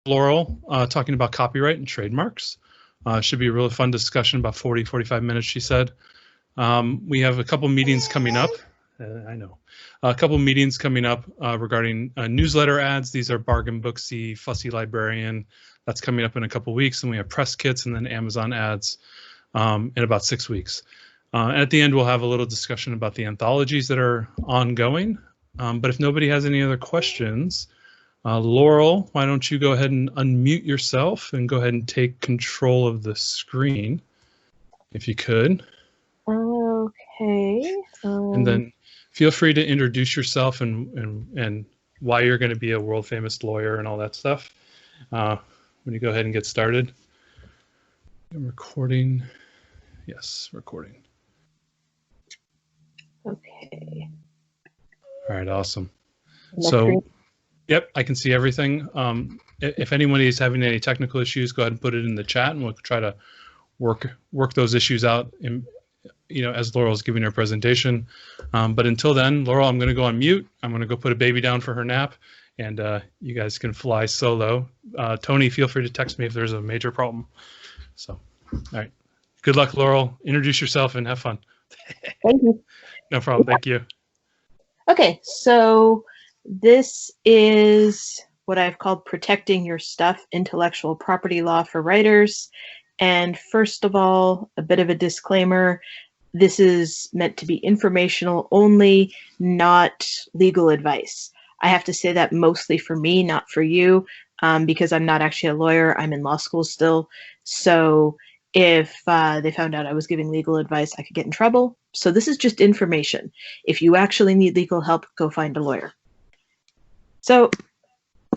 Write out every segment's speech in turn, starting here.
Laurel talking about copyright and trademarks. Should be a really fun discussion, about 40, 45 minutes, she said. We have a couple meetings coming up. I know. A couple meetings coming up regarding newsletter ads. These are Bargain Booksy, Fussy Librarian. That's coming up in a couple weeks. And we have press kits and then Amazon ads in about 6 weeks. And at the end, we'll have a little discussion about the anthologies that are ongoing. But if nobody has any other questions, Laurel, why don't you go ahead and unmute yourself and go ahead and take control of the screen, if you could. Okay. And then feel free to introduce yourself and why you're going to be a world famous lawyer and all that stuff. When you go ahead and get started. I'm recording. Yes, recording. Okay. All right, awesome. So, yep, I can see everything. If anybody is having any technical issues, go ahead and put it in the chat, and we'll try to work those issues out in, as Laurel's giving her presentation. But until then, Laurel, I'm going to go on mute. I'm going to go put a baby down for her nap, and you guys can fly solo. Tony, feel free to text me if there's a major problem. So, all right. Good luck, Laurel. Introduce yourself and have fun. Thank you. No problem. Thank you. Okay, so this is what I've called Protecting Your Stuff, Intellectual Property Law for Writers. And first of all, a bit of a disclaimer. This is meant to be informational only, not legal advice. I have to say that mostly for me, not for you, because I'm not actually a lawyer. I'm in law school still. So if they found out I was giving legal advice, I could get in trouble. So this is just information. If you actually need legal help, go find a lawyer. So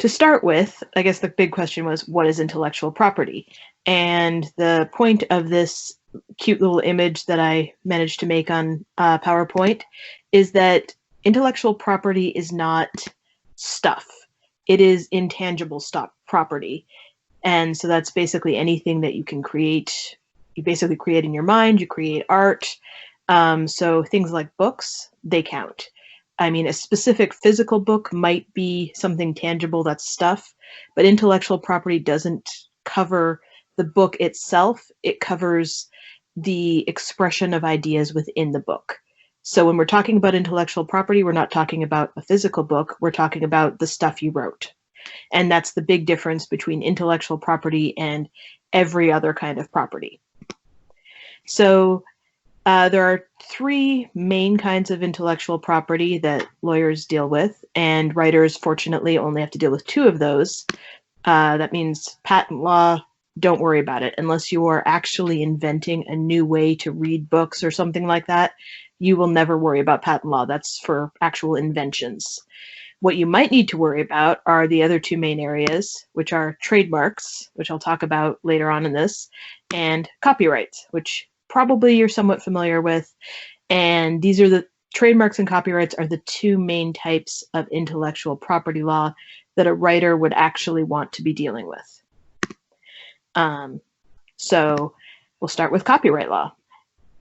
to start with, I guess the big question was, what is intellectual property? And the point of this cute little image that I managed to make on PowerPoint is that intellectual property is not stuff. It is intangible property. And so that's basically anything that you can create. You basically create in your mind, you create art. So things like books, they count. I mean, a specific physical book might be something tangible, that's stuff, but intellectual property doesn't cover the book itself. It covers the expression of ideas within the book. So when we're talking about intellectual property, we're not talking about a physical book, we're talking about the stuff you wrote. And that's the big difference between intellectual property and every other kind of property. So there are three main kinds of intellectual property that lawyers deal with, and writers, fortunately, only have to deal with two of those. That means patent law, don't worry about it. Unless you are actually inventing a new way to read books or something like that, you will never worry about patent law. That's for actual inventions. What you might need to worry about are the other two main areas, which are trademarks, which I'll talk about later on in this, and copyrights, which probably you're somewhat familiar with. And these are the trademarks and copyrights are the two main types of intellectual property law that a writer would actually want to be dealing with. So we'll start with copyright law.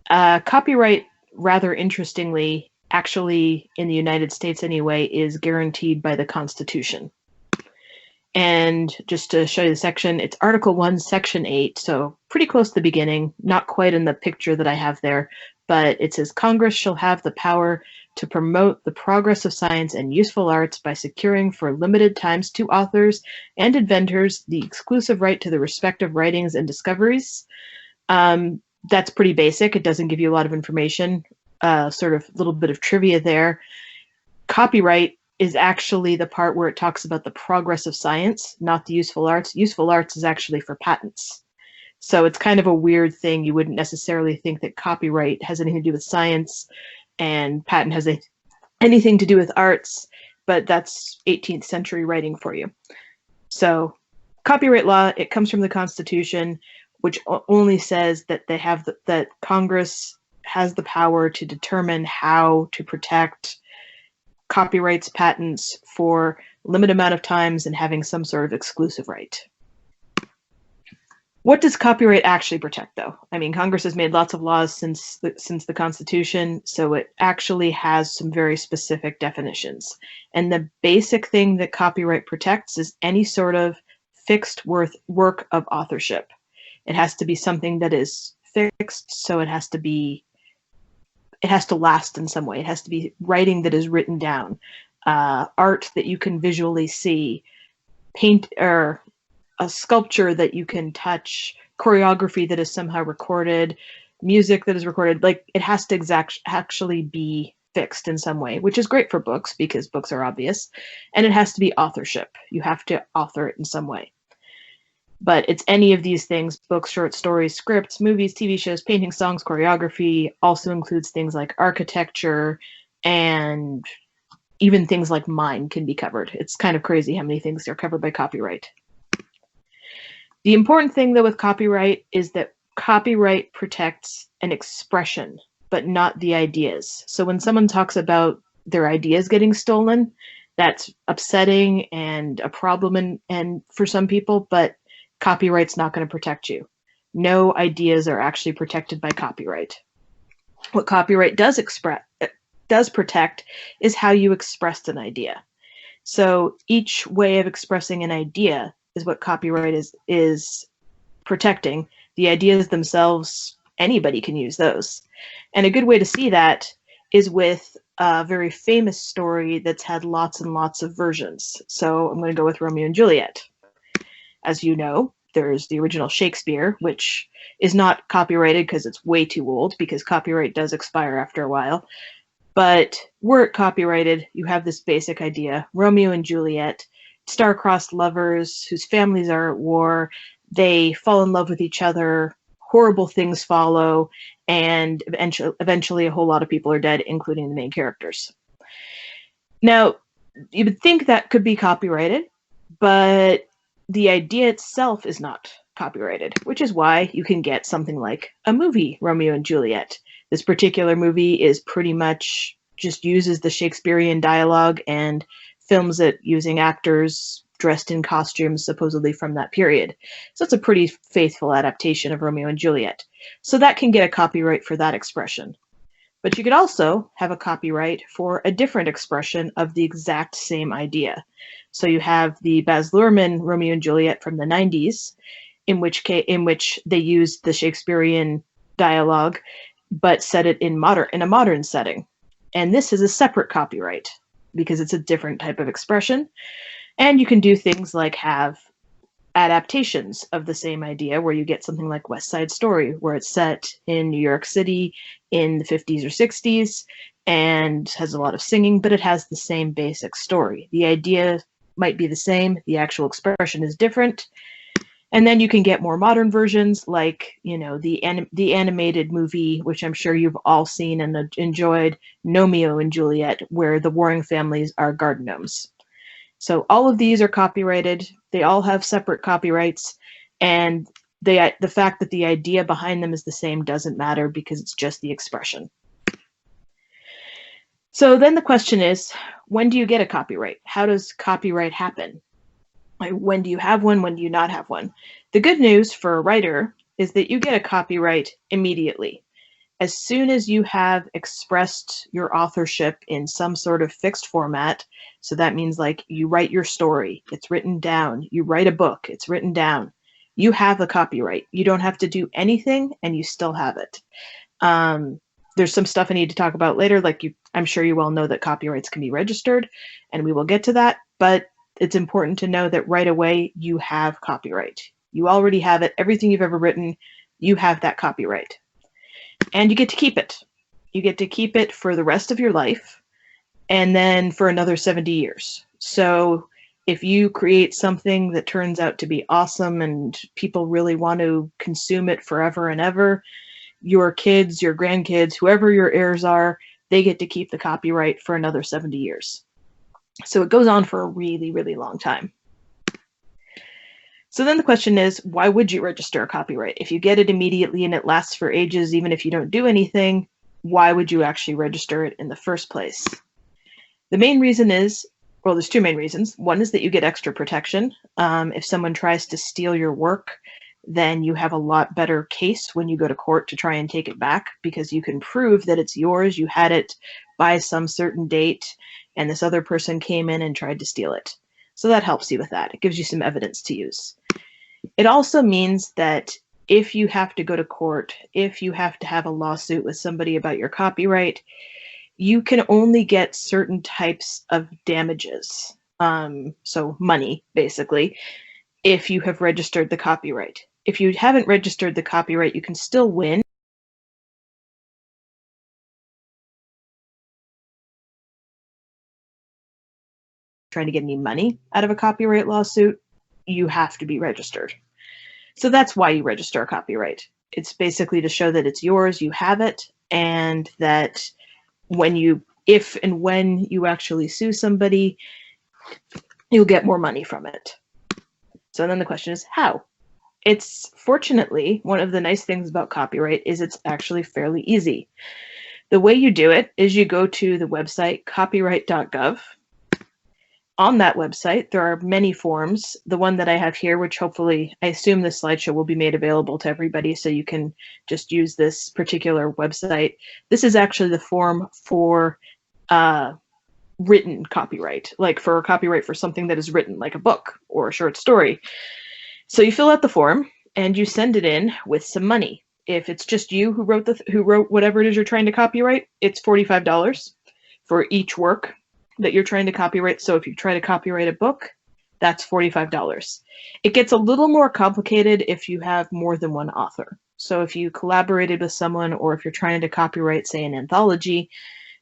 Copyright, rather interestingly, actually in the United States anyway, is guaranteed by the Constitution. And just to show you the section, it's Article 1, Section 8, so pretty close to the beginning, not quite in the picture that I have there, but it says, Congress shall have the power to promote the progress of science and useful arts by securing for limited times to authors and inventors the exclusive right to the respective writings and discoveries. That's pretty basic. It doesn't give you a lot of information, sort of a little bit of trivia there. Copyright is actually the part where it talks about the progress of science, not the useful arts. Useful arts is actually for patents. So it's kind of a weird thing. You wouldn't necessarily think that copyright has anything to do with science and patent has anything to do with arts, but that's 18th century writing for you. So copyright law, it comes from the Constitution, which only says that they have that Congress has the power to determine how to protect copyrights, patents for a limited amount of times and having some sort of exclusive right. What does copyright actually protect, though? I mean, Congress has made lots of laws since the Constitution, so it actually has some very specific definitions. And the basic thing that copyright protects is any sort of fixed work of authorship. It has to be something that is fixed, so it has to last in some way. It has to be writing that is written down, art that you can visually see, paint or a sculpture that you can touch, choreography that is somehow recorded, music that is recorded. Like, it has to actually be fixed in some way, which is great for books because books are obvious. And it has to be authorship. You have to author it in some way. But it's any of these things: books, short stories, scripts, movies, TV shows, painting, songs, choreography. Also includes things like architecture, and even things like mine can be covered. It's kind of crazy how many things are covered by copyright. The important thing, though, with copyright is that copyright protects an expression, but not the ideas. So when someone talks about their ideas getting stolen, that's upsetting and a problem and for some people, but copyright's not going to protect you. No ideas are actually protected by copyright. What copyright does protect is how you expressed an idea. So each way of expressing an idea is what copyright is protecting. The ideas themselves, anybody can use those. And a good way to see that is with a very famous story that's had lots and lots of versions. So I'm going to go with Romeo and Juliet. As you know, there's the original Shakespeare, which is not copyrighted because it's way too old, because copyright does expire after a while. But were it copyrighted, you have this basic idea: Romeo and Juliet, star-crossed lovers whose families are at war. They fall in love with each other, horrible things follow, and eventually a whole lot of people are dead, including the main characters. Now, you would think that could be copyrighted, but the idea itself is not copyrighted, which is why you can get something like a movie, Romeo and Juliet. This particular movie is pretty much just uses the Shakespearean dialogue and films it using actors dressed in costumes supposedly from that period. So it's a pretty faithful adaptation of Romeo and Juliet. So that can get a copyright for that expression. But you could also have a copyright for a different expression of the exact same idea. So you have the Baz Luhrmann Romeo and Juliet from the 90s, in which they used the Shakespearean dialogue, but set it in a modern setting. And this is a separate copyright because it's a different type of expression. And you can do things like have adaptations of the same idea, where you get something like West Side Story, where it's set in New York City in the 50s or 60s and has a lot of singing, but it has the same basic story. The idea might be the same, the actual expression is different. And then you can get more modern versions, like, you know, the animated movie, which I'm sure you've all seen and enjoyed, Romeo and Juliet, where the warring families are garden gnomes. So all of these are copyrighted. They all have separate copyrights, and the fact that the idea behind them is the same doesn't matter because it's just the expression. So then the question is, when do you get a copyright? How does copyright happen? Like, when do you have one? When do you not have one? The good news for a writer is that you get a copyright immediately. As soon as you have expressed your authorship in some sort of fixed format, so that means like you write your story, it's written down. You write a book, it's written down. You have the copyright. You don't have to do anything, and you still have it. There's some stuff I need to talk about later. I'm sure you all know that copyrights can be registered, and we will get to that. But it's important to know that right away you have copyright. You already have it. Everything you've ever written, you have that copyright. And you get to keep it. You get to keep it for the rest of your life, and then for another 70 years. So if you create something that turns out to be awesome and people really want to consume it forever and ever, your kids, your grandkids, whoever your heirs are, they get to keep the copyright for another 70 years. So it goes on for a really, really long time. So then the question is, why would you register a copyright? If you get it immediately and it lasts for ages, even if you don't do anything, why would you actually register it in the first place? The main reason is, well, there's two main reasons. One is that you get extra protection. If someone tries to steal your work, then you have a lot better case when you go to court to try and take it back, because you can prove that it's yours, you had it by some certain date, and this other person came in and tried to steal it. So that helps you with that. It gives you some evidence to use. It also means that if you have to go to court, if you have to have a lawsuit with somebody about your copyright, you can only get certain types of damages, so money, basically, if you have registered the copyright. If you haven't registered the copyright, you can still win. Trying to get any money out of a copyright lawsuit, you have to be registered. So that's why you register a copyright. It's basically to show that it's yours, you have it, and that if and when you actually sue somebody, you'll get more money from it. So then the question is how? It's fortunately, one of the nice things about copyright is it's actually fairly easy. The way you do it is you go to the website copyright.gov. On that website, there are many forms. The one that I have here, which hopefully, I assume this slideshow will be made available to everybody, so you can just use this particular website. This is actually the form for written copyright, like for a copyright for something that is written, like a book or a short story. So you fill out the form and you send it in with some money. If it's just you who wrote whatever it is you're trying to copyright, it's $45 for each work that you're trying to copyright. So if you try to copyright a book, that's $45. It gets a little more complicated if you have more than one author. So if you collaborated with someone, or if you're trying to copyright, say, an anthology,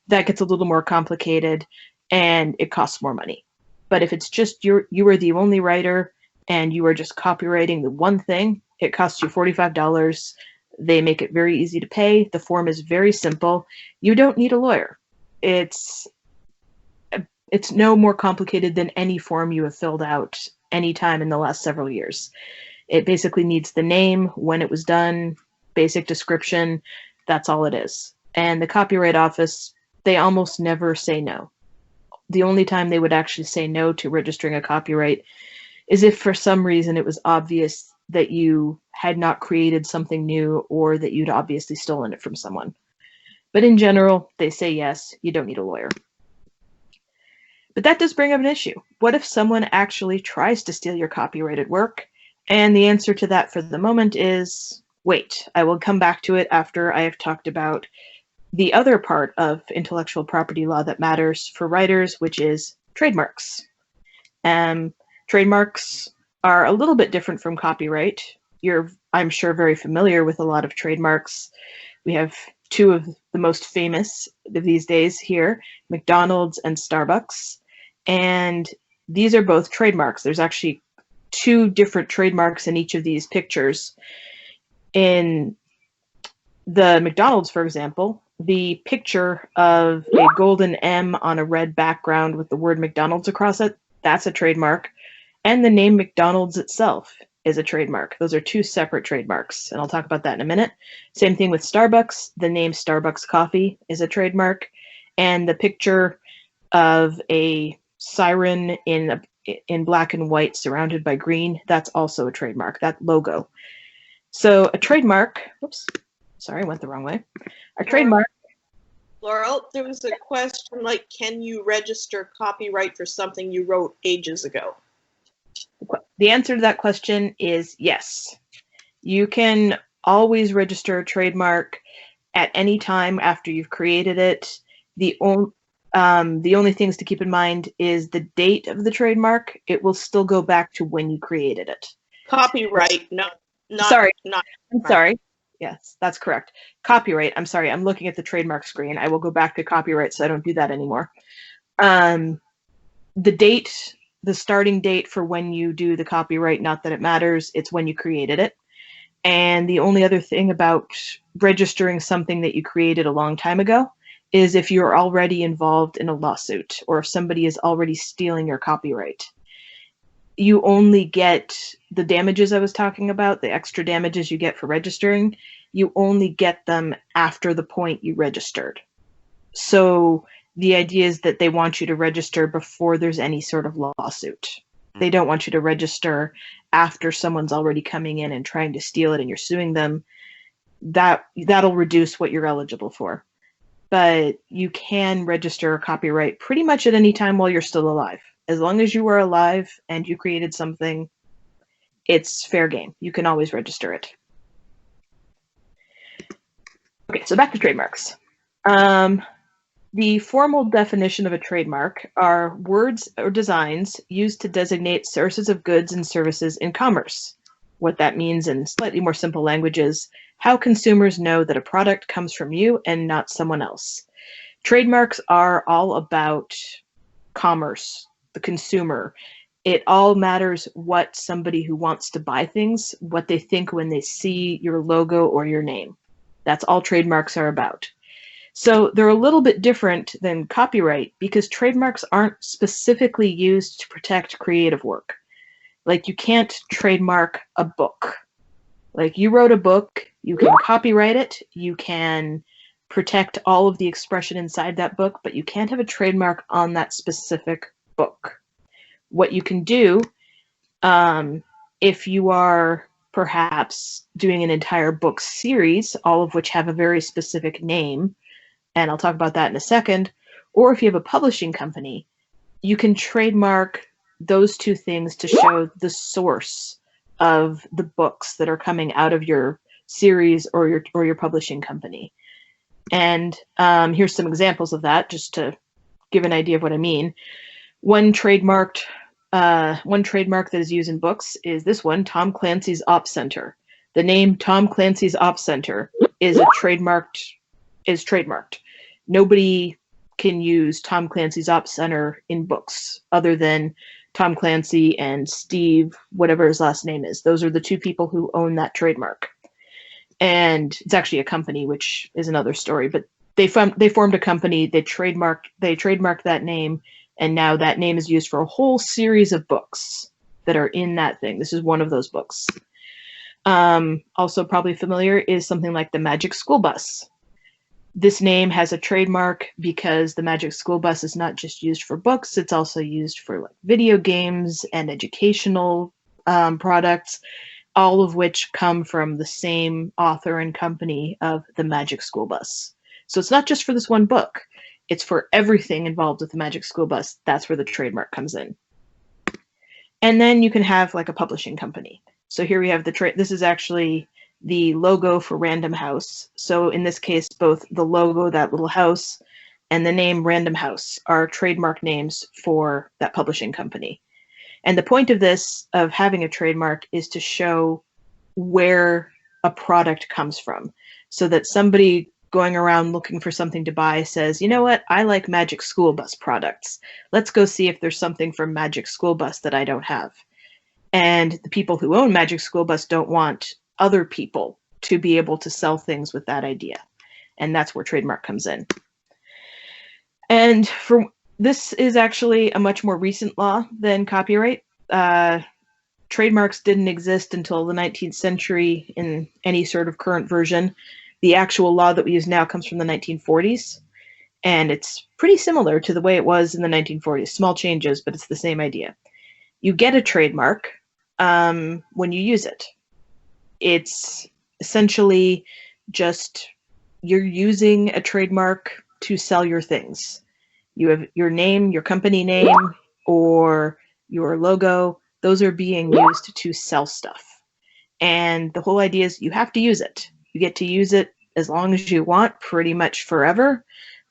that gets a little more complicated and it costs more money. But if it's just you are the only writer and you are just copyrighting the one thing, it costs you $45. They make it very easy to pay. The form is very simple. You don't need a lawyer. It's no more complicated than any form you have filled out any time in the last several years. It basically needs the name, when it was done, basic description. That's all it is. And the Copyright Office, they almost never say no. The only time they would actually say no to registering a copyright is if for some reason it was obvious that you had not created something new, or that you'd obviously stolen it from someone. But in general, they say yes, you don't need a lawyer. But that does bring up an issue. What if someone actually tries to steal your copyrighted work? And the answer to that for the moment is, wait, I will come back to it after I have talked about the other part of intellectual property law that matters for writers, which is trademarks. Trademarks are a little bit different from copyright. You're, I'm sure, very familiar with a lot of trademarks. We have two of the most famous these days here, McDonald's and Starbucks. And these are both trademarks. There's actually two different trademarks in each of these pictures. In the McDonald's, for example, the picture of a golden M on a red background with the word McDonald's across it, that's a trademark. And the name McDonald's itself is a trademark. Those are two separate trademarks, and I'll talk about that in a minute. Same thing with Starbucks. The name Starbucks Coffee is a trademark, and the picture of a siren in black and white surrounded by green, that's also a trademark, that logo. So a trademark, whoops, sorry, I went the wrong way. A trademark. Laurel, there was a question like, can you register copyright for something you wrote ages ago? The answer to that question is yes. You can always register a trademark at any time after you've created it. The only things to keep in mind is the date of the trademark. It will still go back to when you created it. Copyright, sorry. I'm sorry. Yes, that's correct. Copyright. I'm sorry. I'm looking at the trademark screen. I will go back to copyright so I don't do that anymore. The date, the starting date for when you do the copyright, not that it matters, it's when you created it. And the only other thing about registering something that you created a long time ago is if you're already involved in a lawsuit, or if somebody is already stealing your copyright. You only get the damages I was talking about, the extra damages you get for registering, you only get them after the point you registered. So the idea is that they want you to register before there's any sort of lawsuit. They don't want you to register after someone's already coming in and trying to steal it and you're suing them. That'll reduce what you're eligible for. But you can register a copyright pretty much at any time while you're still alive, As long as you are alive and you created something, it's fair game. You can always register it. Okay, so back to trademarks. The formal definition of a trademark are words or designs used to designate sources of goods and services in commerce. What that means in slightly more simple language is how consumers know that a product comes from you and not someone else. Trademarks are all about commerce, the consumer. It all matters what somebody who wants to buy things, what they think when they see your logo or your name. That's all trademarks are about. So they're a little bit different than copyright because trademarks aren't specifically used to protect creative work. Like you can't trademark a book. Like you wrote a book, you can copyright it, you can protect all of the expression inside that book, but you can't have a trademark on that specific book. What you can do, if you are perhaps doing an entire book series, all of which have a very specific name, and I'll talk about that in a second, or if you have a publishing company, you can trademark those two things to show the source of the books that are coming out of your series or your publishing company. And here's some examples of that, just to give an idea of what I mean. One trademark that is used in books is this one, Tom Clancy's Op Center. The name Tom Clancy's Op Center is trademarked. Nobody can use Tom Clancy's Op Center in books other than Tom Clancy and Steve, whatever his last name is. Those are the two people who own that trademark. And it's actually a company, which is another story, but they formed a company, they trademarked that name, and now that name is used for a whole series of books that are in that thing. This is one of those books. Also probably familiar is something like the Magic School Bus. This name has a trademark because the Magic School Bus is not just used for books, it's also used for like video games and educational products, all of which come from the same author and company of the Magic School Bus. So it's not just for this one book, it's for everything involved with the Magic School Bus. That's where the trademark comes in. And then you can have like a publishing company. So here we have this is actually the logo for Random House. So in this case, both the logo, that little house, and the name Random House are trademark names for that publishing company. And the point of this, of having a trademark, is to show where a product comes from, so that somebody going around looking for something to buy says, you know what, I like Magic School Bus products. Let's go see if there's something from Magic School Bus that I don't have. And the people who own Magic School Bus don't want other people to be able to sell things with that idea. And that's where trademark comes in. And this is actually a much more recent law than copyright. Trademarks didn't exist until the 19th century in any sort of current version. The actual law that we use now comes from the 1940s, and it's pretty similar to the way it was in the 1940s. Small changes, but it's the same idea. You get a trademark when you use it. It's essentially just you're using a trademark to sell your things. You have your name, your company name, or your logo. Those are being used to sell stuff. And the whole idea is you have to use it. You get to use it as long as you want, pretty much forever.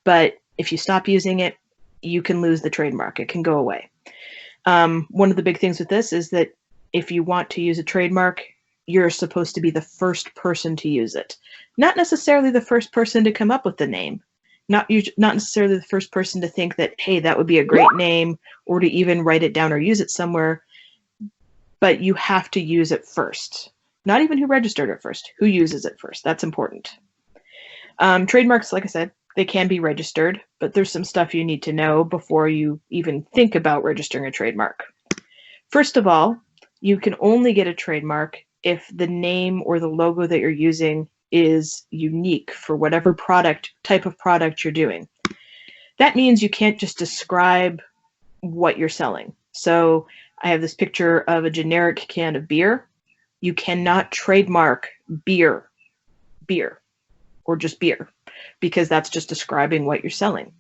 But if you stop using it, you can lose the trademark. It can go away. One of the big things with this is that if you want to use a trademark, you're supposed to be the first person to use it. Not necessarily the first person to come up with the name. Not necessarily the first person to think that, hey, that would be a great name, or to even write it down or use it somewhere. But you have to use it first. Not even who registered it first, who uses it first. That's important. Trademarks, like I said, they can be registered, but there's some stuff you need to know before you even think about registering a trademark. First of all, you can only get a trademark if the name or the logo that you're using is unique for whatever type of product you're doing. That means you can't just describe what you're selling. So I have this picture of a generic can of beer. You cannot trademark beer, or just beer, because that's just describing what you're selling.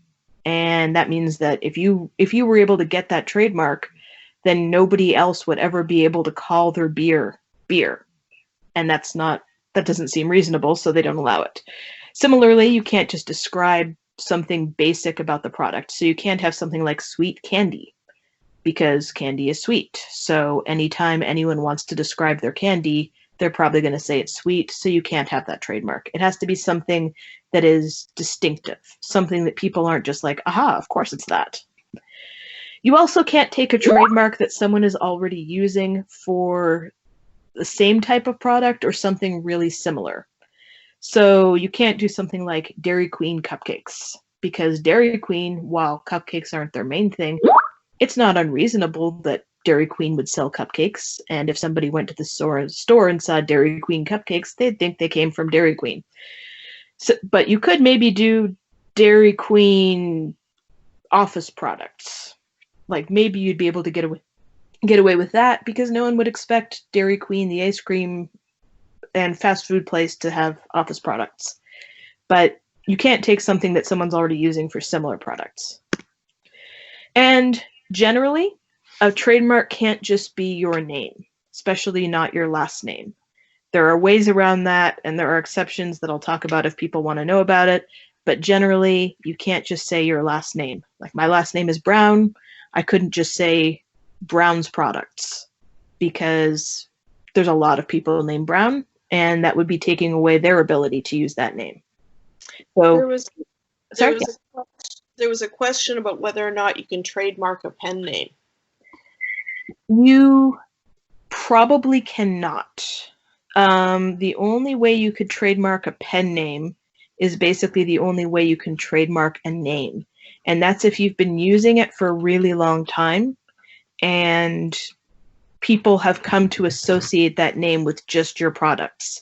And that means that if you were able to get that trademark, then nobody else would ever be able to call their beer beer. And that doesn't seem reasonable, so they don't allow it. Similarly, you can't just describe something basic about the product. So you can't have something like sweet candy, because candy is sweet. So anytime anyone wants to describe their candy, they're probably going to say it's sweet, so you can't have that trademark. It has to be something that is distinctive, something that people aren't just like, aha, of course it's that. You also can't take a trademark that someone is already using for the same type of product or something really similar. So you can't do something like Dairy Queen cupcakes, because Dairy Queen, while cupcakes aren't their main thing, it's not unreasonable that Dairy Queen would sell cupcakes, and if somebody went to the store and saw Dairy Queen cupcakes, they'd think they came from Dairy Queen. So, but you could maybe do Dairy Queen office products. Like maybe you'd be able to get away with that, because no one would expect Dairy Queen, the ice cream and fast food place, to have office products. But you can't take something that someone's already using for similar products. And generally, a trademark can't just be your name, especially not your last name. There are ways around that, and there are exceptions that I'll talk about if people want to know about it. But generally, you can't just say your last name. Like my last name is Brown. I couldn't just say Brown's Products, because there's a lot of people named Brown, and that would be taking away their ability to use that name. So there was a question about whether or not you can trademark a pen name. You probably cannot. The only way you could trademark a pen name is basically the only way you can trademark a name. And that's if you've been using it for a really long time and people have come to associate that name with just your products.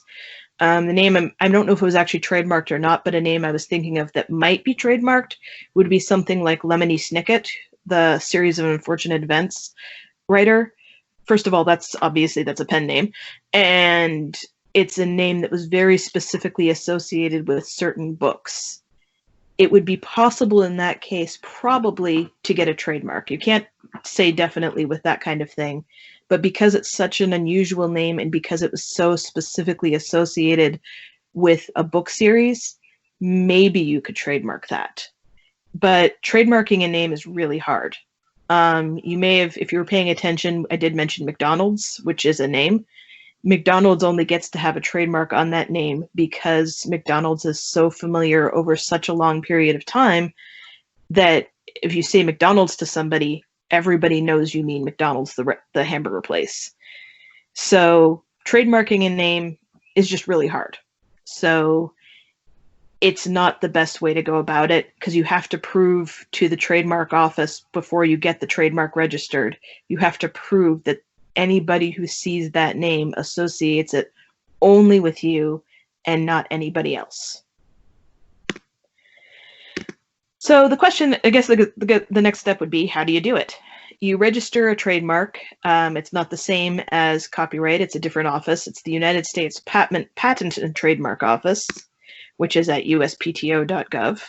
The name, I don't know if it was actually trademarked or not, but a name I was thinking of that might be trademarked would be something like Lemony Snicket, the Series of Unfortunate Events writer. First of all, that's a pen name. And it's a name that was very specifically associated with certain books. It would be possible in that case probably to get a trademark. You can't say definitely with that kind of thing, but because it's such an unusual name and because it was so specifically associated with a book series, maybe you could trademark that. But trademarking a name is really hard. You may have, if you were paying attention, I did mention McDonald's, which is a name. McDonald's only gets to have a trademark on that name because McDonald's is so familiar over such a long period of time that if you say McDonald's to somebody, everybody knows you mean McDonald's, the hamburger place. So trademarking a name is just really hard. So it's not the best way to go about it, because you have to prove to the trademark office before you get the trademark registered, you have to prove that anybody who sees that name associates it only with you and not anybody else. So the question, I guess the next step would be, how do you do it? You register a trademark. It's not the same as copyright. It's a different office. It's the United States Patent and Trademark Office, which is at uspto.gov.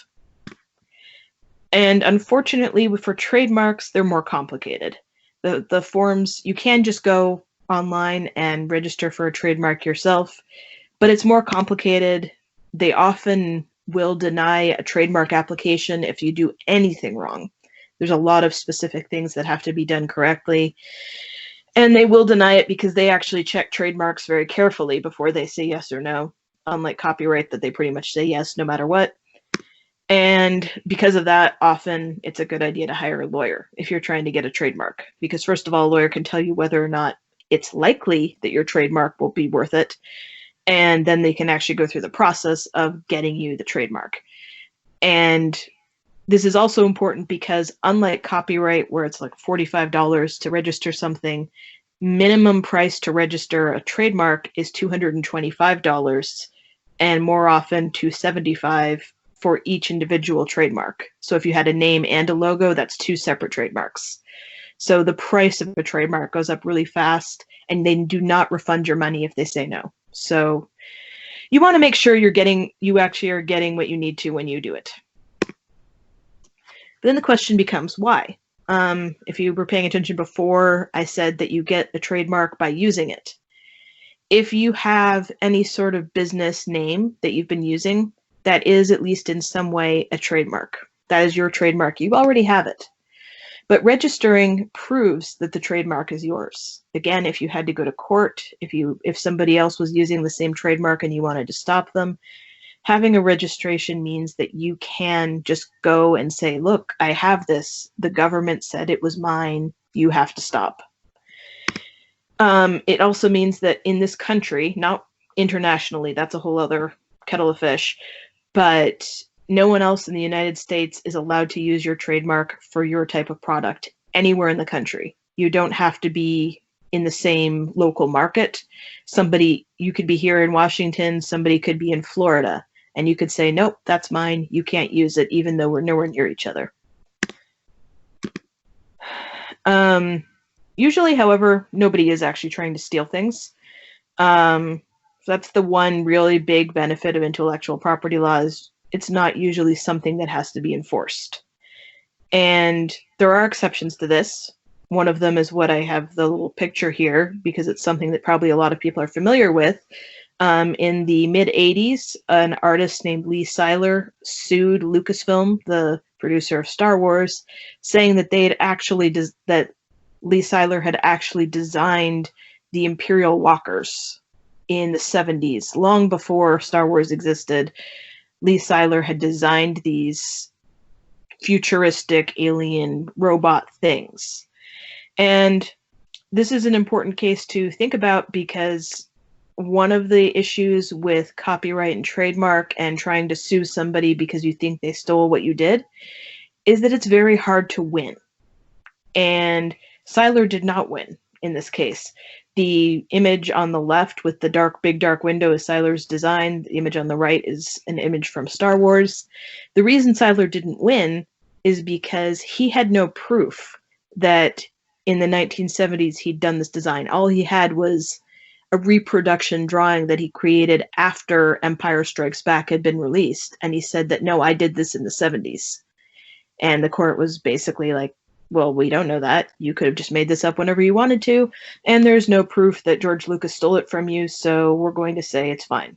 And unfortunately, for trademarks, they're more complicated. The forms, you can just go online and register for a trademark yourself, but it's more complicated. They often will deny a trademark application if you do anything wrong. There's a lot of specific things that have to be done correctly, and they will deny it because they actually check trademarks very carefully before they say yes or no, unlike copyright that they pretty much say yes no matter what. And because of that, often it's a good idea to hire a lawyer if you're trying to get a trademark, because first of all, a lawyer can tell you whether or not it's likely that your trademark will be worth it, and then they can actually go through the process of getting you the trademark. And this is also important because unlike copyright, where it's like $45 to register something, minimum price to register a trademark is $225, and more often $275 for each individual trademark. So if you had a name and a logo, that's two separate trademarks. So the price of a trademark goes up really fast, and they do not refund your money if they say no. So you want to make sure you actually are getting what you need to when you do it. But then the question becomes why? If you were paying attention before, I said that you get a trademark by using it. If you have any sort of business name that you've been using, that is at least in some way a trademark. That is your trademark. You already have it. But registering proves that the trademark is yours. Again, if you had to go to court, if somebody else was using the same trademark and you wanted to stop them, having a registration means that you can just go and say, look, I have this. The government said it was mine. You have to stop. It also means that in this country, not internationally, that's a whole other kettle of fish, but no one else in the United States is allowed to use your trademark for your type of product anywhere in the country. You don't have to be in the same local market. You could be here in Washington, somebody could be in Florida, and you could say, nope, that's mine. You can't use it, even though we're nowhere near each other. Usually, however, nobody is actually trying to steal things. So that's the one really big benefit of intellectual property laws. It's not usually something that has to be enforced. And there are exceptions to this. One of them is what I have the little picture here, because it's something that probably a lot of people are familiar with. In the mid-'80s, an artist named Seiler sued Lucasfilm, the producer of Star Wars, saying that Seiler had actually designed the Imperial walkers in the 70s, long before Star Wars existed. Seiler had designed these futuristic alien robot things. And this is an important case to think about, because one of the issues with copyright and trademark and trying to sue somebody because you think they stole what you did is that it's very hard to win. And Seiler did not win in this case. The image on the left with the big dark window is Seiler's design. The image on the right is an image from Star Wars. The reason Seiler didn't win is because he had no proof that in the 1970s he'd done this design. All he had was a reproduction drawing that he created after Empire Strikes Back had been released. And he said that, no, I did this in the 70s. And the court was basically like, well, we don't know that. You could have just made this up whenever you wanted to, and there's no proof that George Lucas stole it from you, so we're going to say it's fine.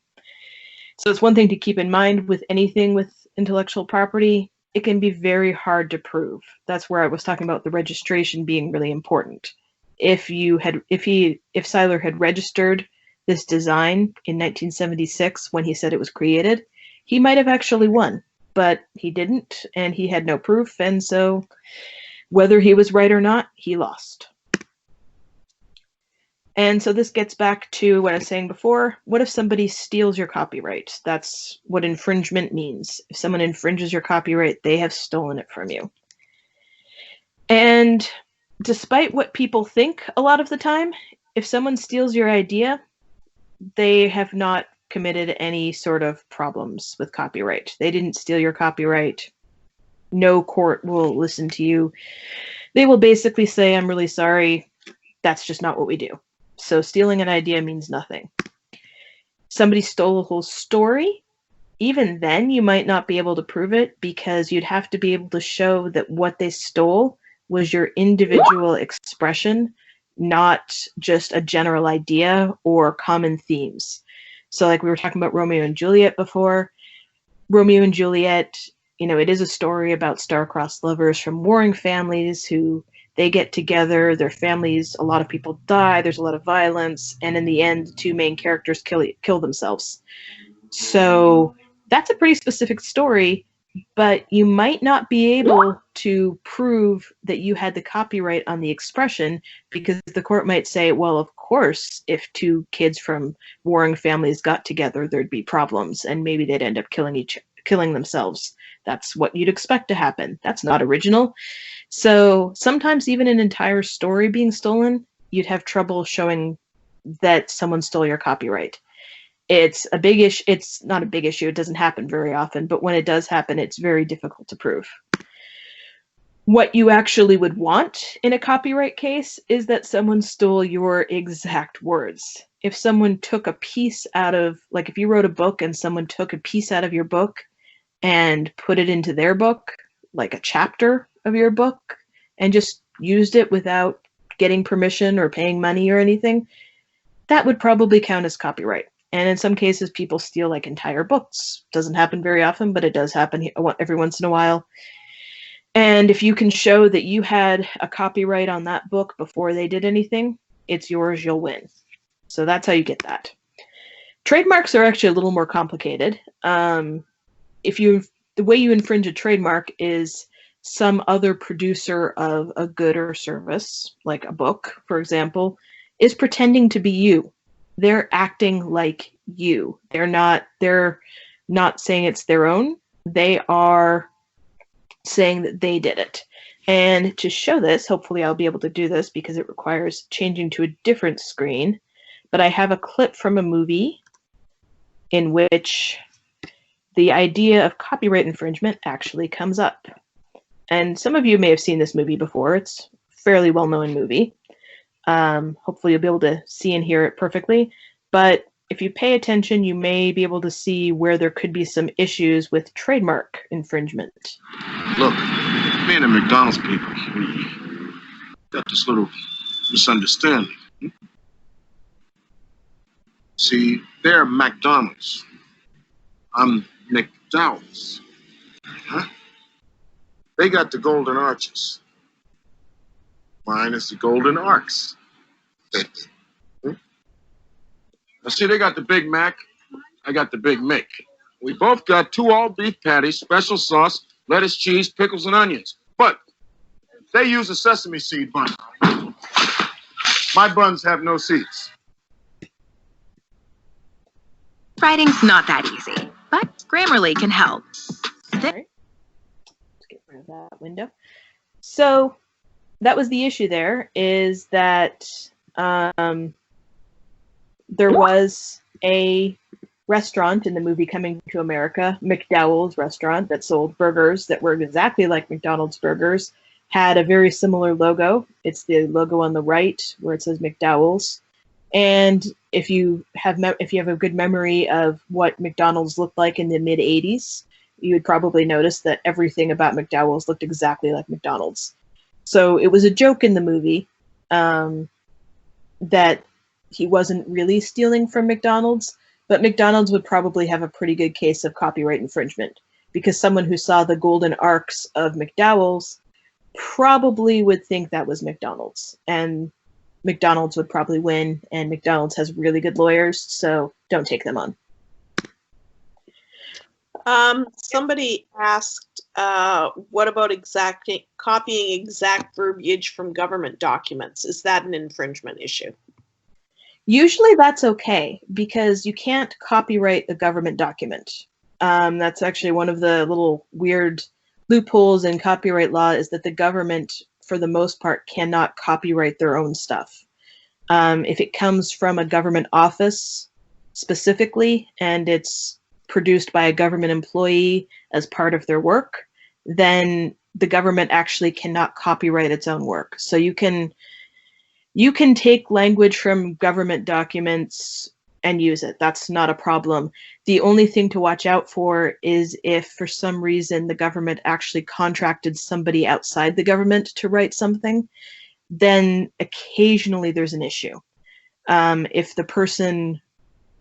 So it's one thing to keep in mind with anything with intellectual property. It can be very hard to prove. That's where I was talking about the registration being really important. If Seiler had registered this design in 1976 when he said it was created, he might have actually won, but he didn't, and he had no proof, and so whether he was right or not, he lost. And so this gets back to what I was saying before. What if somebody steals your copyright? That's what infringement means. If someone infringes your copyright, they have stolen it from you. And despite what people think a lot of the time, if someone steals your idea, they have not committed any sort of problems with copyright. They didn't steal your copyright. No court will listen to you. They will basically say, I'm really sorry, that's just not what we do. So stealing an idea means nothing. Somebody stole a whole story. Even then, you might not be able to prove it, because you'd have to be able to show that what they stole was your individual expression, not just a general idea or common themes. So like we were talking about Romeo and Juliet before. Romeo and Juliet, it is a story about star-crossed lovers from warring families who they get together, their families, a lot of people die, there's a lot of violence, and in the end, the two main characters kill themselves. So that's a pretty specific story, but you might not be able to prove that you had the copyright on the expression, because the court might say, well, of course, if two kids from warring families got together, there'd be problems, and maybe they'd end up killing themselves. That's what you'd expect to happen. That's not original. So sometimes even an entire story being stolen, you'd have trouble showing that someone stole your copyright. It's a big issue. It's not a big issue. It doesn't happen very often, but when it does happen, it's very difficult to prove. What you actually would want in a copyright case is that someone stole your exact words. If someone took a piece out of, like if you wrote a book and someone took a piece out of your book and put it into their book, like a chapter of your book and just used it without getting permission or paying money or anything, that would probably count as copyright. And in some cases, people steal like entire books. Doesn't happen very often, but it does happen every once in a while. And if you can show that you had a copyright on that book before they did anything, it's yours, you'll win. So that's how you get that. Trademarks are actually a little more complicated. The way you infringe a trademark is some other producer of a good or service, like a book, for example, is pretending to be you. They're acting like you. They're not saying it's their own. They are saying that they did it. And to show this, hopefully I'll be able to do this because it requires changing to a different screen. But I have a clip from a movie in which the idea of copyright infringement actually comes up. And some of you may have seen this movie before. It's a fairly well-known movie. Hopefully you'll be able to see and hear it perfectly. But if you pay attention, you may be able to see where there could be some issues with trademark infringement. Look, me and the McDonald's people, we got this little misunderstanding. See, they're McDonald's. I'm McDowell's. Huh? They got the golden arches. Mine is the golden arcs. Now, see, they got the Big Mac. I got the Big Mick. We both got 2 all-beef patties, special sauce, lettuce, cheese, pickles, and onions. But they use a sesame seed bun. My buns have no seeds. Writing's not that easy, but Grammarly can help. Let's get rid of that window. So that was the issue there, is that there was a restaurant in the movie Coming to America, McDowell's restaurant, that sold burgers that were exactly like McDonald's burgers, had a very similar logo. It's the logo on the right where it says McDowell's. And if you have a good memory of what McDonald's looked like in the mid-'80s, you would probably notice that everything about McDowell's looked exactly like McDonald's. So it was a joke in the movie that he wasn't really stealing from McDonald's, but McDonald's would probably have a pretty good case of copyright infringement because someone who saw the golden arcs of McDowell's probably would think that was McDonald's, and McDonald's would probably win, and McDonald's has really good lawyers, so don't take them on. Somebody asked, what about copying exact verbiage from government documents? Is that an infringement issue? Usually that's okay because you can't copyright a government document. That's actually one of the little weird loopholes in copyright law, is that the government, for the most part, cannot copyright their own stuff. If it comes from a government office specifically and it's produced by a government employee as part of their work, then the government actually cannot copyright its own work. So you can take language from government documents and use it. That's not a problem. The only thing to watch out for is if for some reason the government actually contracted somebody outside the government to write something, then occasionally there's an issue. If the person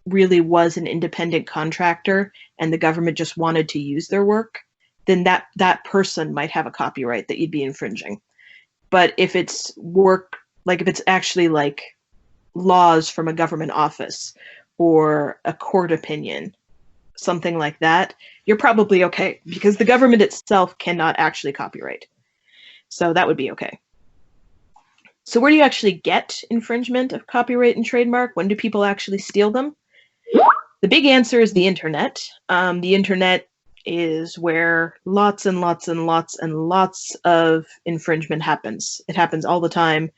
really was an independent contractor and the government just wanted to use their work, then that person might have a copyright that you'd be infringing. But if it's work, like if it's actually like laws from a government office or a court opinion, something like that, you're probably okay because the government itself cannot actually copyright. So that would be okay. So where do you actually get infringement of copyright and trademark? When do people actually steal them? The big answer is the internet. The internet is where lots and lots and lots and lots of infringement happens. It happens all the time.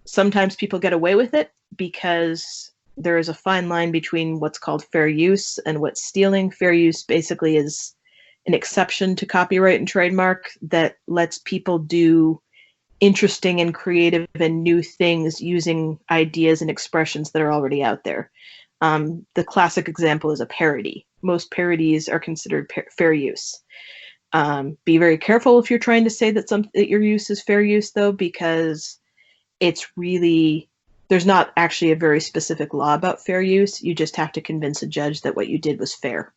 Sometimes people get away with it because there is a fine line between what's called fair use and what's stealing. Fair use basically is an exception to copyright and trademark that lets people do interesting and creative and new things using ideas and expressions that are already out there. The classic example is a parody. Most parodies are considered fair use. Be very careful if you're trying to say that that your use is fair use, though, because it's really, there's not actually a very specific law about fair use. You just have to convince a judge that what you did was fair.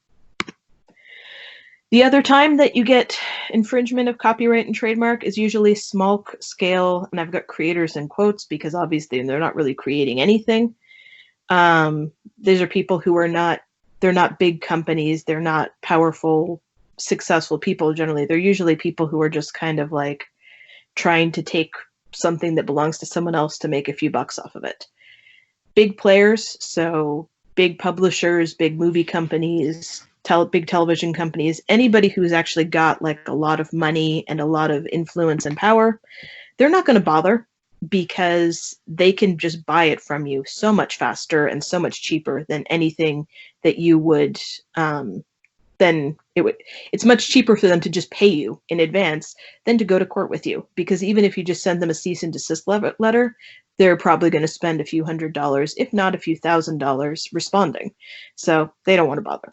The other time that you get infringement of copyright and trademark is usually small scale, and I've got creators in quotes because obviously they're not really creating anything. These are people who are not, they're not big companies, they're not powerful, successful people generally. They're usually people who are just kind of like trying to take something that belongs to someone else to make a few bucks off of it. Big players, so big publishers, big movie companies, big television companies, anybody who's actually got like a lot of money and a lot of influence and power, they're not going to bother because they can just buy it from you so much faster and so much cheaper than anything that you would, it's much cheaper for them to just pay you in advance than to go to court with you, because even if you just send them a cease and desist letter, they're probably going to spend a few $100s, if not a few $1,000s responding. So they don't want to bother.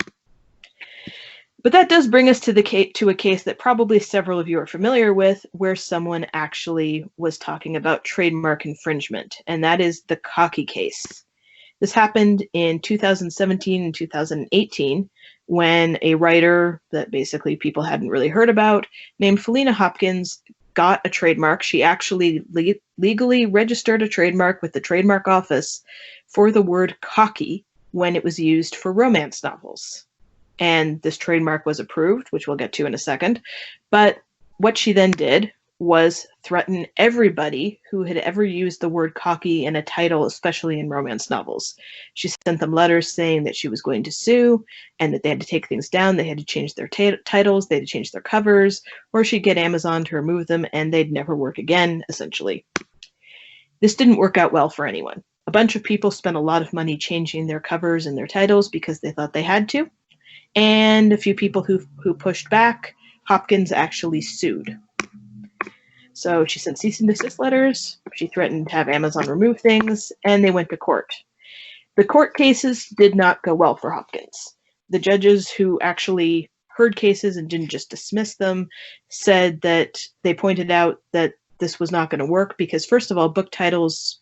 But that does bring us to a case that probably several of you are familiar with, where someone actually was talking about trademark infringement, and that is the Cocky case. This happened in 2017 and 2018 when a writer that basically people hadn't really heard about named Felina Hopkins got a trademark. She actually legally registered a trademark with the Trademark Office for the word cocky when it was used for romance novels. And this trademark was approved, which we'll get to in a second. But what she then did was threaten everybody who had ever used the word cocky in a title, especially in romance novels. She sent them letters saying that she was going to sue and that they had to take things down. They had to change their titles, they had to change their covers, or she'd get Amazon to remove them and they'd never work again, essentially. This didn't work out well for anyone. A bunch of people spent a lot of money changing their covers and their titles because they thought they had to. And a few people who pushed back. Hopkins actually sued. So she sent cease and desist letters, she threatened to have Amazon remove things, and they went to court. The court cases did not go well for Hopkins. The judges who actually heard cases and didn't just dismiss them said that they pointed out that this was not going to work because, first of all, book titles,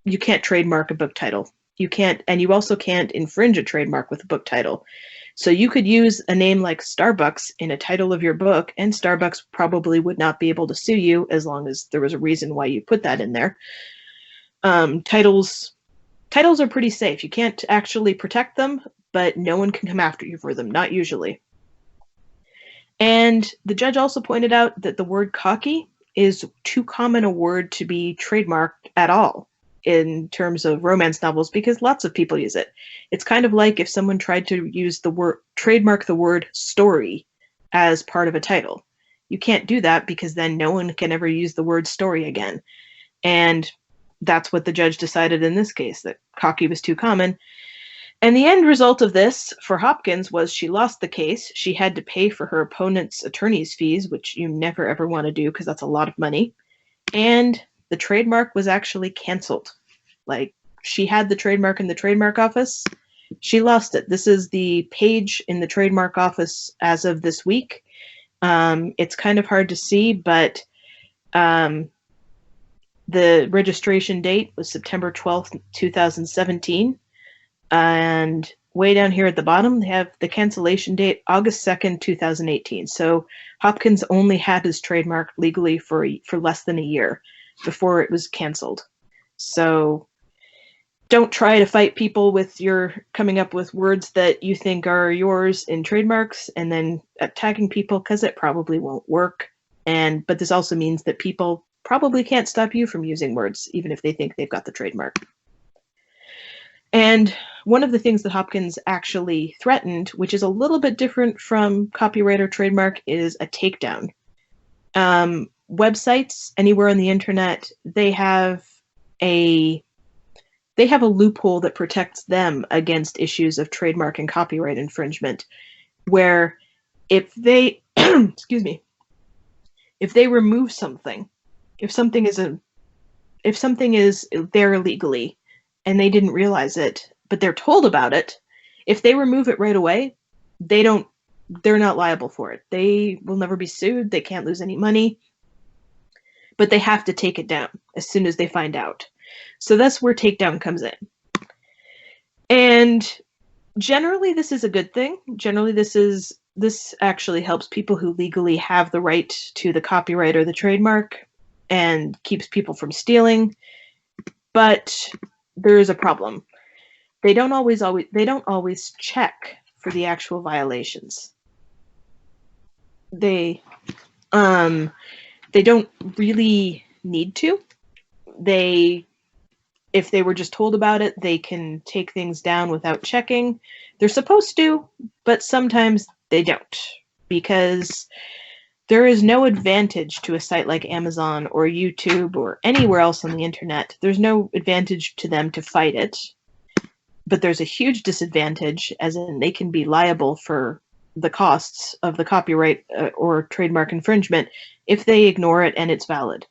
you can't trademark a book title. You can't, and you also can't infringe a trademark with a book title. So you could use a name like Starbucks in a title of your book, and Starbucks probably would not be able to sue you as long as there was a reason why you put that in there. Titles are pretty safe. You can't actually protect them, but no one can come after you for them, not usually. And the judge also pointed out that the word cocky is too common a word to be trademarked at all in terms of romance novels because lots of people use it. It's kind of like if someone tried to use the word, trademark the word story as part of a title. You can't do that because then no one can ever use the word story again. And that's what the judge decided in this case, that cocky was too common. And the end result of this for Hopkins was she lost the case. She had to pay for her opponent's attorney's fees, which you never ever want to do because that's a lot of money. And the trademark was actually canceled. Like, she had the trademark in the Trademark Office. She lost it. This is the page in the Trademark Office as of this week. It's kind of hard to see, but the registration date was September 12th, 2017. And way down here at the bottom, they have the cancellation date, August 2nd, 2018. So Hopkins only had his trademark legally for less than a year before it was canceled. So don't try to fight people with your coming up with words that you think are yours in trademarks and then attacking people, because it probably won't work. But this also means that people probably can't stop you from using words, even if they think they've got the trademark. And one of the things that Hopkins actually threatened, which is a little bit different from copyright or trademark, is a takedown. Websites anywhere on the internet, they have a loophole that protects them against issues of trademark and copyright infringement, where if they excuse me, if they remove something, if something is there illegally and they didn't realize it, but they're told about it, if they remove it right away, they don't they're not liable for it. They will never be sued. They can't lose any money. But they have to take it down as soon as they find out. So that's where takedown comes in. And generally this is a good thing. Generally this actually helps people who legally have the right to the copyright or the trademark and keeps people from stealing. But there is a problem. They don't always check for the actual violations. They don't really need to. If they were just told about it, they can take things down without checking. They're supposed to, but sometimes they don't, because there is no advantage to a site like Amazon or YouTube or anywhere else on the internet. There's no advantage to them to fight it, but there's a huge disadvantage, as in they can be liable for the costs of the copyright or trademark infringement if they ignore it and it's valid.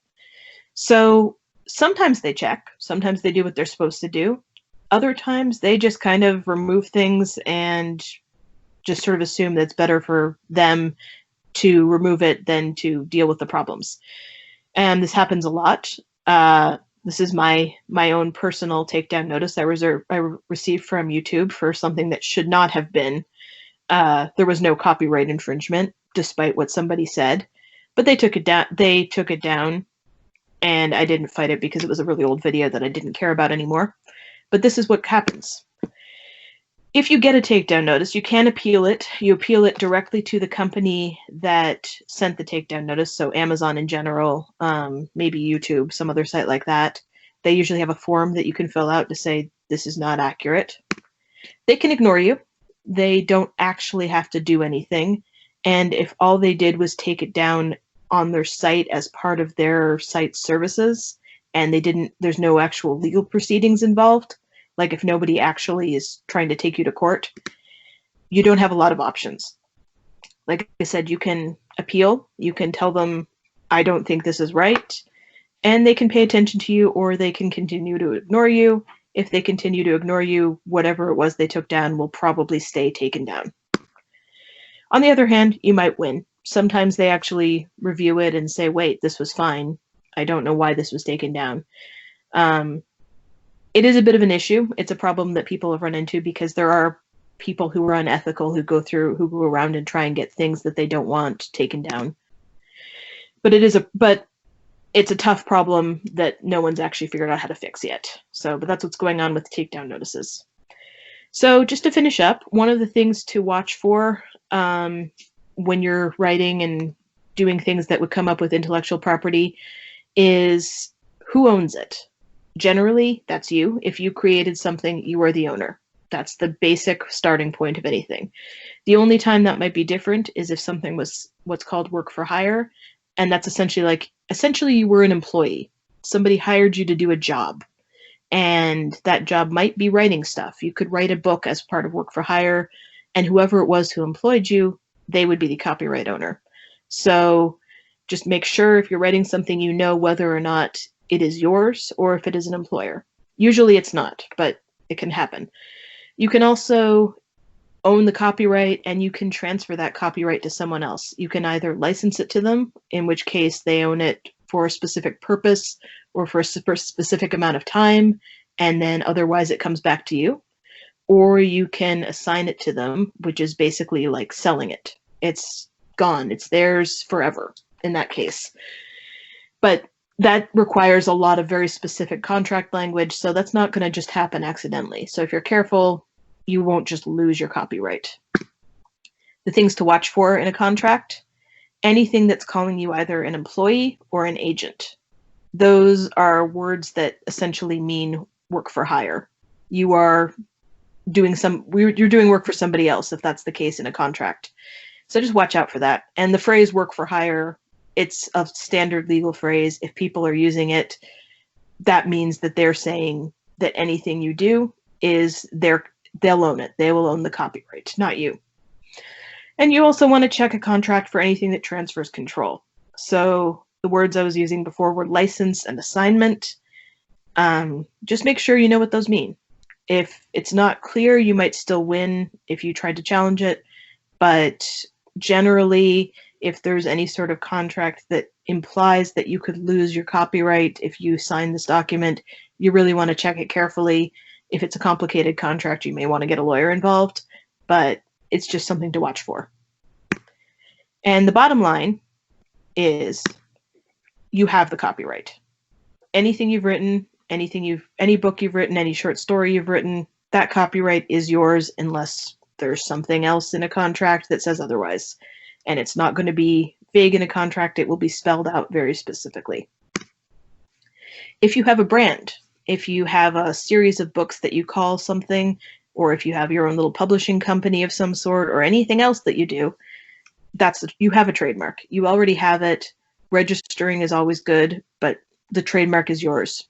So sometimes they check, sometimes they do what they're supposed to do. Other times they just kind of remove things and just sort of assume that it's better for them to remove it than to deal with the problems. And this happens a lot. This is my own personal takedown notice I received from YouTube for something that should not have been. There was no copyright infringement, despite what somebody said, but they took it down. And I didn't fight it because it was a really old video that I didn't care about anymore. But this is what happens. If you get a takedown notice, you can appeal it. You appeal it directly to the company that sent the takedown notice, so Amazon in general, maybe YouTube, some other site like that. They usually have a form that you can fill out to say this is not accurate. They can ignore you. They don't actually have to do anything. And if all they did was take it down on their site as part of their site services, and there's no actual legal proceedings involved, like if nobody actually is trying to take you to court, you don't have a lot of options. Like I said, you can appeal, you can tell them, I don't think this is right, and they can pay attention to you, or they can continue to ignore you. If they continue to ignore you, whatever it was they took down will probably stay taken down. On the other hand, you might win. Sometimes they actually review it and say, wait, this was fine. I don't know why this was taken down. It is a bit of an issue. It's a problem that people have run into because there are people who are unethical who go around and try and get things that they don't want taken down. But it's a tough problem that no one's actually figured out how to fix yet. But that's what's going on with takedown notices. So just to finish up, one of the things to watch for when you're writing and doing things that would come up with intellectual property is who owns it. Generally, that's you. If you created something, you are the owner. That's the basic starting point of anything. The only time that might be different is if something was what's called work for hire, and that's essentially you were an employee. Somebody hired you to do a job, and that job might be writing stuff. You could write a book as part of work for hire, and whoever it was who employed you, they would be the copyright owner. So just make sure if you're writing something, you know whether or not it is yours or if it is an employer. Usually it's not, but it can happen. You can also own the copyright, and you can transfer that copyright to someone else. You can either license it to them, in which case they own it for a specific purpose or for a specific amount of time, and then otherwise it comes back to you. Or you can assign it to them, which is basically like selling it. It's gone. It's theirs forever in that case. But that requires a lot of very specific contract language, so that's not going to just happen accidentally. So if you're careful, you won't just lose your copyright. The things to watch for in a contract: anything that's calling you either an employee or an agent. Those are words that essentially mean work for hire. You are you're doing work for somebody else if that's the case in a contract. So just watch out for that. And the phrase work for hire, it's a standard legal phrase. If people are using it, that means that they're saying that anything you do is they'll own it. They will own the copyright, not you. And you also want to check a contract for anything that transfers control. So the words I was using before were license and assignment. Just make sure you know what those mean. If it's not clear, you might still win if you tried to challenge it. but generally, if there's any sort of contract that implies that you could lose your copyright if you sign this document, you really want to check it carefully. If it's a complicated contract, you may want to get a lawyer involved, but it's just something to watch for. And the bottom line is you have the copyright. Anything you've written, any book you've written, any short story you've written, that copyright is yours unless there's something else in a contract that says otherwise. And it's not going to be vague in a contract. It will be spelled out very specifically. If you have a brand, if you have a series of books that you call something, or if you have your own little publishing company of some sort, or anything else that you do, you have a trademark. You already have it. Registering is always good, but the trademark is yours.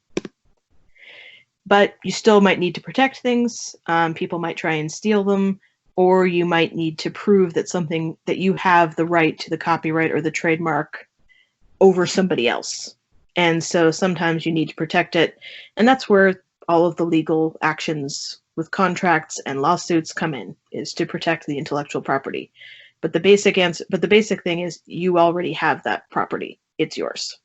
But you still might need to protect things. People might try and steal them, or you might need to prove that you have the right to the copyright or the trademark over somebody else. And so sometimes you need to protect it. And that's where all of the legal actions with contracts and lawsuits come in, is to protect the intellectual property. But the basic thing is you already have that property. It's yours.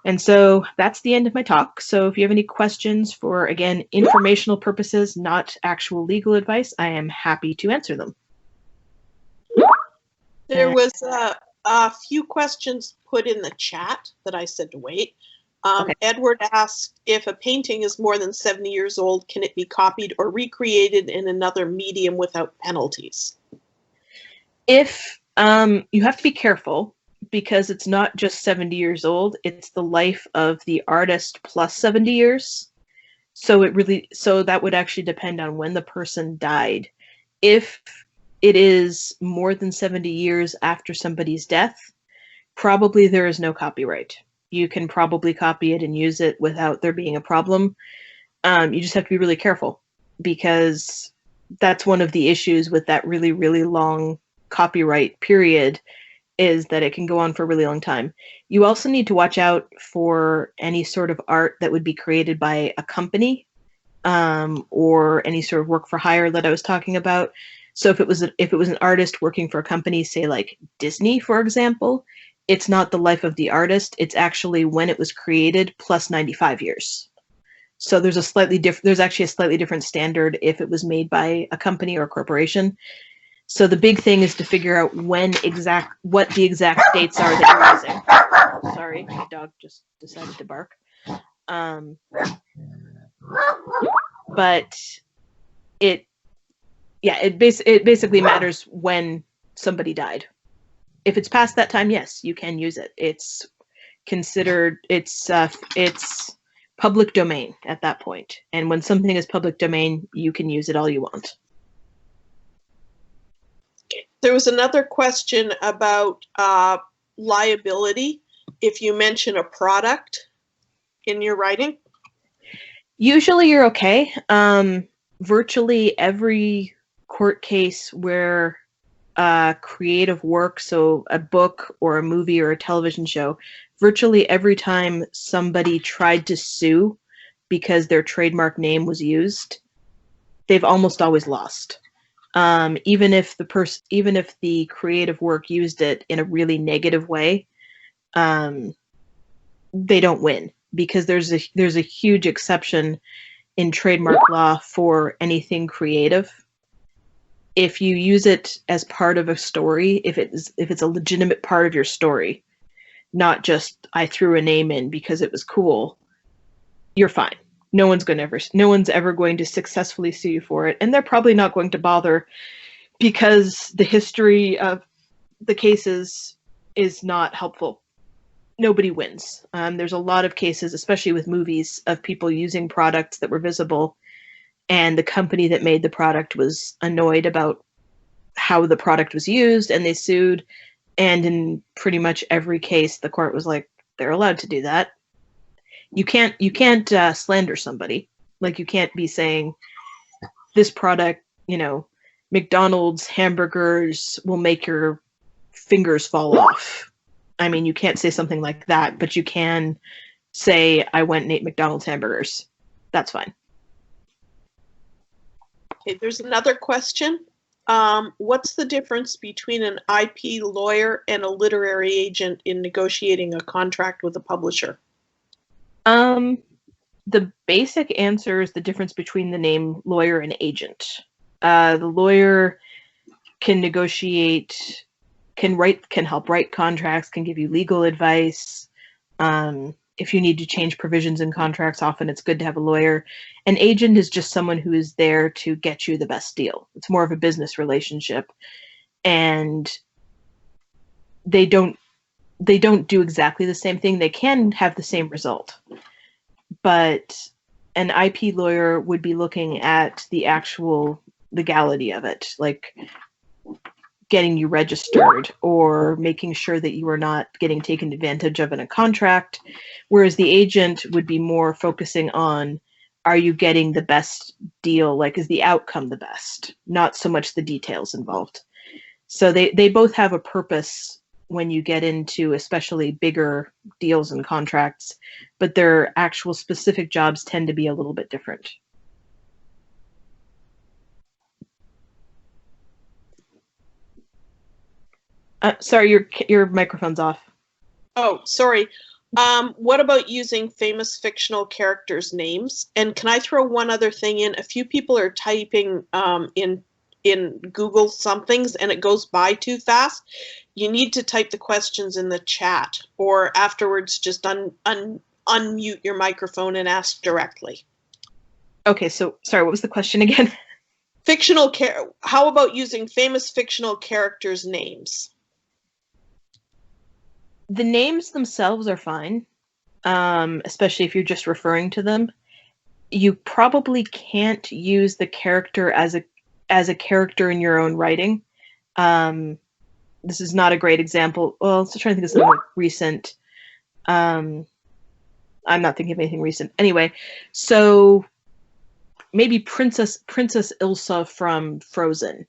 And so that's the end of my talk. So if you have any questions for, again, informational purposes, not actual legal advice, I am happy to answer them. There was a few questions put in the chat that I said to wait. Okay. Edward asked, if a painting is more than 70 years old, can it be copied or recreated in another medium without penalties? If you have to be careful, because it's not just 70 years old, it's the life of the artist plus 70 years. So that would actually depend on when the person died. If it is more than 70 years after somebody's death, probably there is no copyright. You can probably copy it and use it without there being a problem. You just have to be really careful, because that's one of the issues with that really, really long copyright period, is that it can go on for a really long time. You also need to watch out for any sort of art that would be created by a company, or any sort of work for hire that I was talking about. So if it was an artist working for a company, say like Disney, for example, it's not the life of the artist. It's actually when it was created plus 95 years. So there's actually a slightly different standard if it was made by a company or a corporation. So the big thing is to figure out what the exact dates are that you're using. Sorry, my dog just decided to bark. But it basically matters when somebody died. If it's past that time, yes, you can use it. It's considered, it's public domain at that point. And when something is public domain, you can use it all you want. There was another question about liability if you mention a product in your writing. Usually you're okay. Virtually every court case where creative work, so a book or a movie or a television show, virtually every time somebody tried to sue because their trademark name was used, they've almost always lost. Even if the creative work used it in a really negative way, they don't win, because there's a huge exception in trademark law for anything creative. If you use it as part of a story, if it's a legitimate part of your story, not just I threw a name in because it was cool, you're fine. No one's ever going to successfully sue you for it, and they're probably not going to bother, because the history of the cases is not helpful. Nobody wins. There's a lot of cases, especially with movies, of people using products that were visible, and the company that made the product was annoyed about how the product was used, and they sued. And in pretty much every case, the court was like, they're allowed to do that. You can't slander somebody. Like, you can't be saying this product, McDonald's hamburgers will make your fingers fall off. I mean, you can't say something like that, but you can say, I went and ate McDonald's hamburgers. That's fine. Okay, there's another question. What's the difference between an IP lawyer and a literary agent in negotiating a contract with a publisher? The basic answer is the difference between the name lawyer and agent. The lawyer can negotiate, can help write contracts, can give you legal advice. If you need to change provisions in contracts, often it's good to have a lawyer. An agent is just someone who is there to get you the best deal. It's more of a business relationship, and they don't do exactly the same thing. They can have the same result, but an IP lawyer would be looking at the actual legality of it, like getting you registered or making sure that you are not getting taken advantage of in a contract, whereas the agent would be more focusing on, are you getting the best deal? Like, is the outcome the best? Not so much the details involved. So they both have a purpose when you get into especially bigger deals and contracts, but their actual specific jobs tend to be a little bit different. Sorry, your microphone's off. Oh, sorry. What about using famous fictional characters' names? And can I throw one other thing in? A few people are typing in Google somethings and it goes by too fast. You need to type the questions in the chat, or afterwards just unmute your microphone and ask directly. Okay, so sorry, what was the question again? How about using famous fictional characters' names? The names themselves are fine, especially if you're just referring to them. You probably can't use the character as a character in your own writing. This is not a great example. Well, I was trying to think of something recent. I'm not thinking of anything recent. Anyway, so maybe Princess Ilsa from Frozen.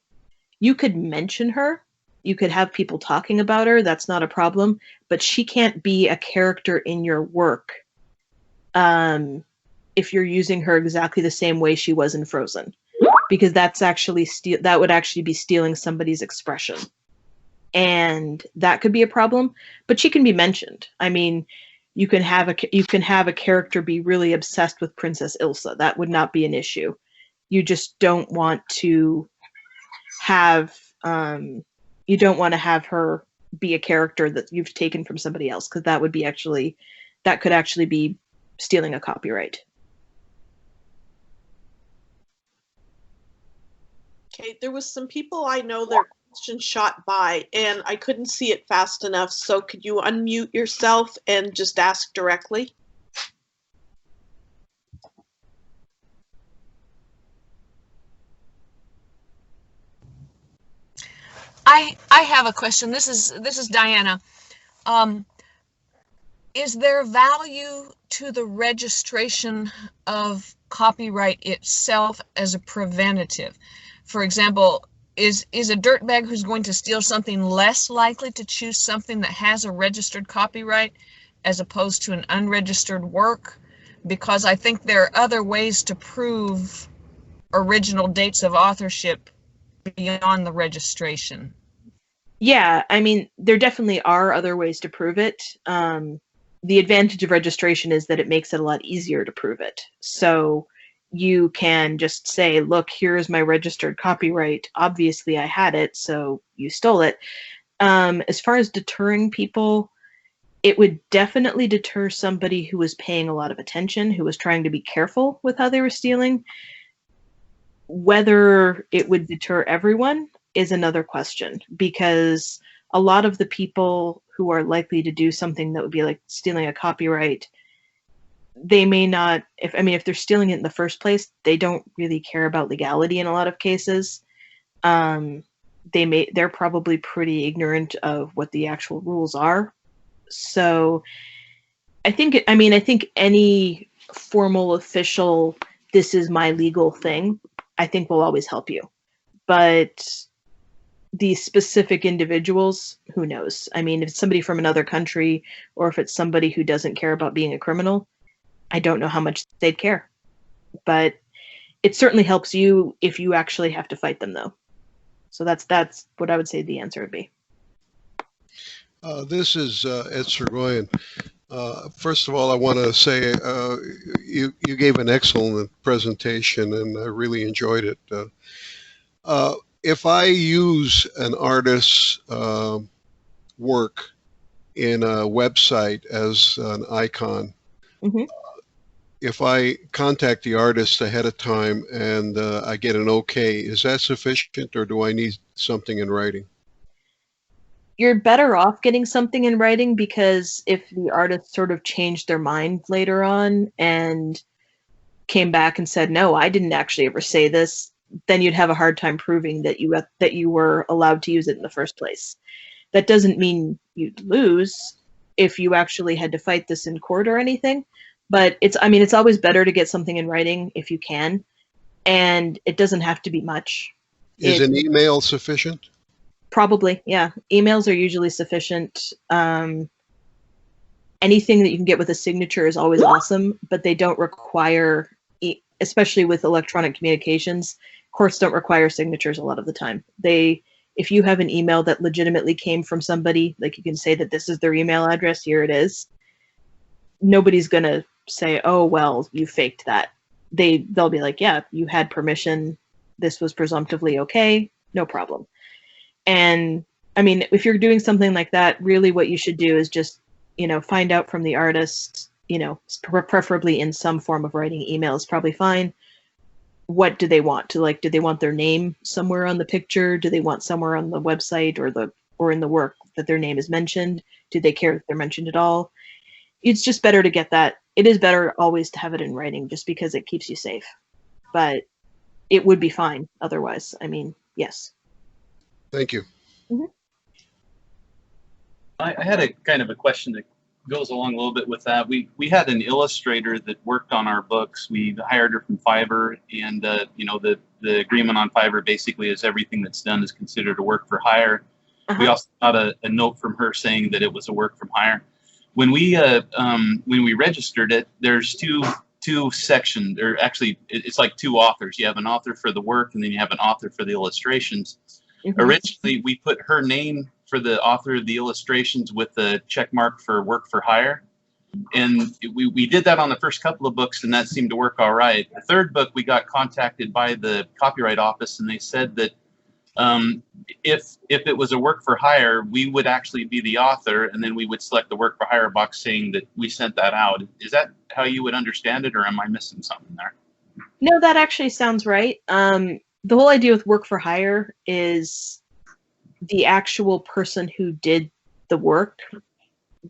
You could mention her. You could have people talking about her. That's not a problem. But she can't be a character in your work if you're using her exactly the same way she was in Frozen, because that's actually that would actually be stealing somebody's expression, and that could be a problem. But she can be mentioned. I mean, you can have a character be really obsessed with Princess Ilsa. That would not be an issue. You just don't want to have her be a character that you've taken from somebody else, because that could actually be stealing a copyright. Okay, there was some people I know their question shot by and I couldn't see it fast enough, so could you unmute yourself and just ask directly? I have a question. This is Diana. Is there value to the registration of copyright itself as a preventative? For example, is a dirtbag who's going to steal something less likely to choose something that has a registered copyright as opposed to an unregistered work? Because I think there are other ways to prove original dates of authorship beyond the registration. Yeah, I mean, there definitely are other ways to prove it. The advantage of registration is that it makes it a lot easier to prove it. So you can just say, look, here's my registered copyright. Obviously, I had it, so you stole it. As far as deterring people, it would definitely deter somebody who was paying a lot of attention, who was trying to be careful with how they were stealing. Whether it would deter everyone is another question, because a lot of the people who are likely to do something that would be like stealing a copyright, they may not, if they're stealing it in the first place, they don't really care about legality in a lot of cases. They're probably pretty ignorant of what the actual rules are. So I think any formal official, this is my legal thing, I think will always help you. But the specific individuals, who knows? I mean, if it's somebody from another country or if it's somebody who doesn't care about being a criminal, I don't know how much they'd care. But it certainly helps you if you actually have to fight them, though. So that's what I would say the answer would be. This is Ed Sirgoyen. First of all, I want to say you gave an excellent presentation, and I really enjoyed it. If I use an artist's work in a website as an icon, if I contact the artist ahead of time and I get an okay, is that sufficient, or do I need something in writing? You're better off getting something in writing, because if the artist sort of changed their mind later on and came back and said, no, I didn't actually ever say this, then you'd have a hard time proving that you were allowed to use it in the first place. That doesn't mean you'd lose if you actually had to fight this in court or anything, but it's always better to get something in writing if you can, and it doesn't have to be much. Is an email sufficient? Probably, yeah. Emails are usually sufficient. Anything that you can get with a signature is always awesome, but they don't require, especially with electronic communications, courts don't require signatures a lot of the time. If you have an email that legitimately came from somebody, like you can say that this is their email address, here it is, nobody's going to say, oh, well, you faked that. They'll be like, yeah, you had permission. This was presumptively okay. No problem. And I mean, if you're doing something like that, really what you should do is just, find out from the artist, preferably in some form of writing. Email is probably fine. What do they want? Do they want their name somewhere on the picture? Do they want somewhere on the website or in the work that their name is mentioned? Do they care if they're mentioned at all? It's just better to get that. It is better always to have it in writing, just because it keeps you safe. But it would be fine otherwise. I mean, yes. Thank you. I had a kind of a question that goes along a little bit with that. We had an illustrator that worked on our books. We hired her from Fiverr, and the agreement on Fiverr basically is everything that's done is considered a work for hire. We also got a note from her saying that it was a work from hire. When we registered it, there's two sections, or actually it's like two authors. You have an author for the work, and then you have an author for the illustrations. Originally, we put her name for the author of the illustrations with the check mark for work for hire. And we did that on the first couple of books, and that seemed to work all right. The third book, we got contacted by the Copyright Office, and they said that if it was a work for hire, we would actually be the author, and then we would select the work for hire box saying that we sent that out. Is that how you would understand it, or am I missing something there? No, that actually sounds right. The whole idea with work for hire is the actual person who did the work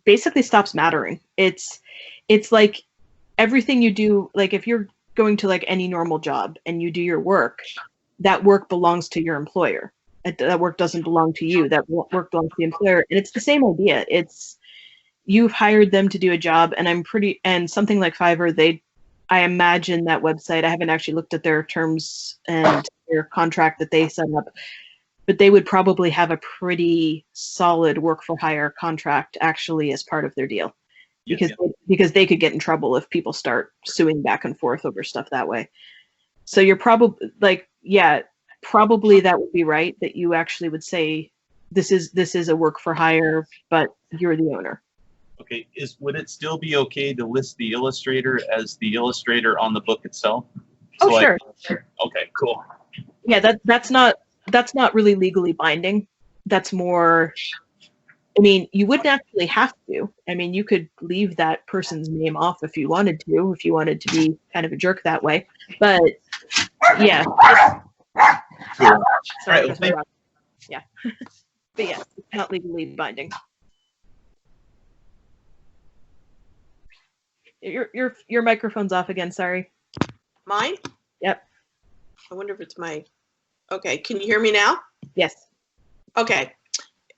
basically stops mattering. It's like everything you do, like if you're going to like any normal job and you do your work, that work belongs to your employer. That work doesn't belong to you. That work belongs to the employer. And it's the same idea. It's you've hired them to do a job, and something like Fiverr, I imagine that website, I haven't actually looked at their terms and their contract that they set up, but they would probably have a pretty solid work for hire contract actually as part of their deal, because they could get in trouble if people start suing back and forth over stuff that way. So you're probably like, yeah, probably that would be right, that you actually would say this is a work for hire, but you're the owner. Okay, would it still be okay to list the illustrator as the illustrator on the book itself? So sure. Okay, cool. Yeah, that's not really legally binding. That's more, I mean, you wouldn't actually have to. I mean, you could leave that person's name off if you wanted to be kind of a jerk that way. But yeah. Cool. Sorry, right, yeah. But yeah, it's not legally binding. Your microphone's off again, sorry. Mine? Yep. I wonder if it's my... Okay, can you hear me now? Yes. Okay.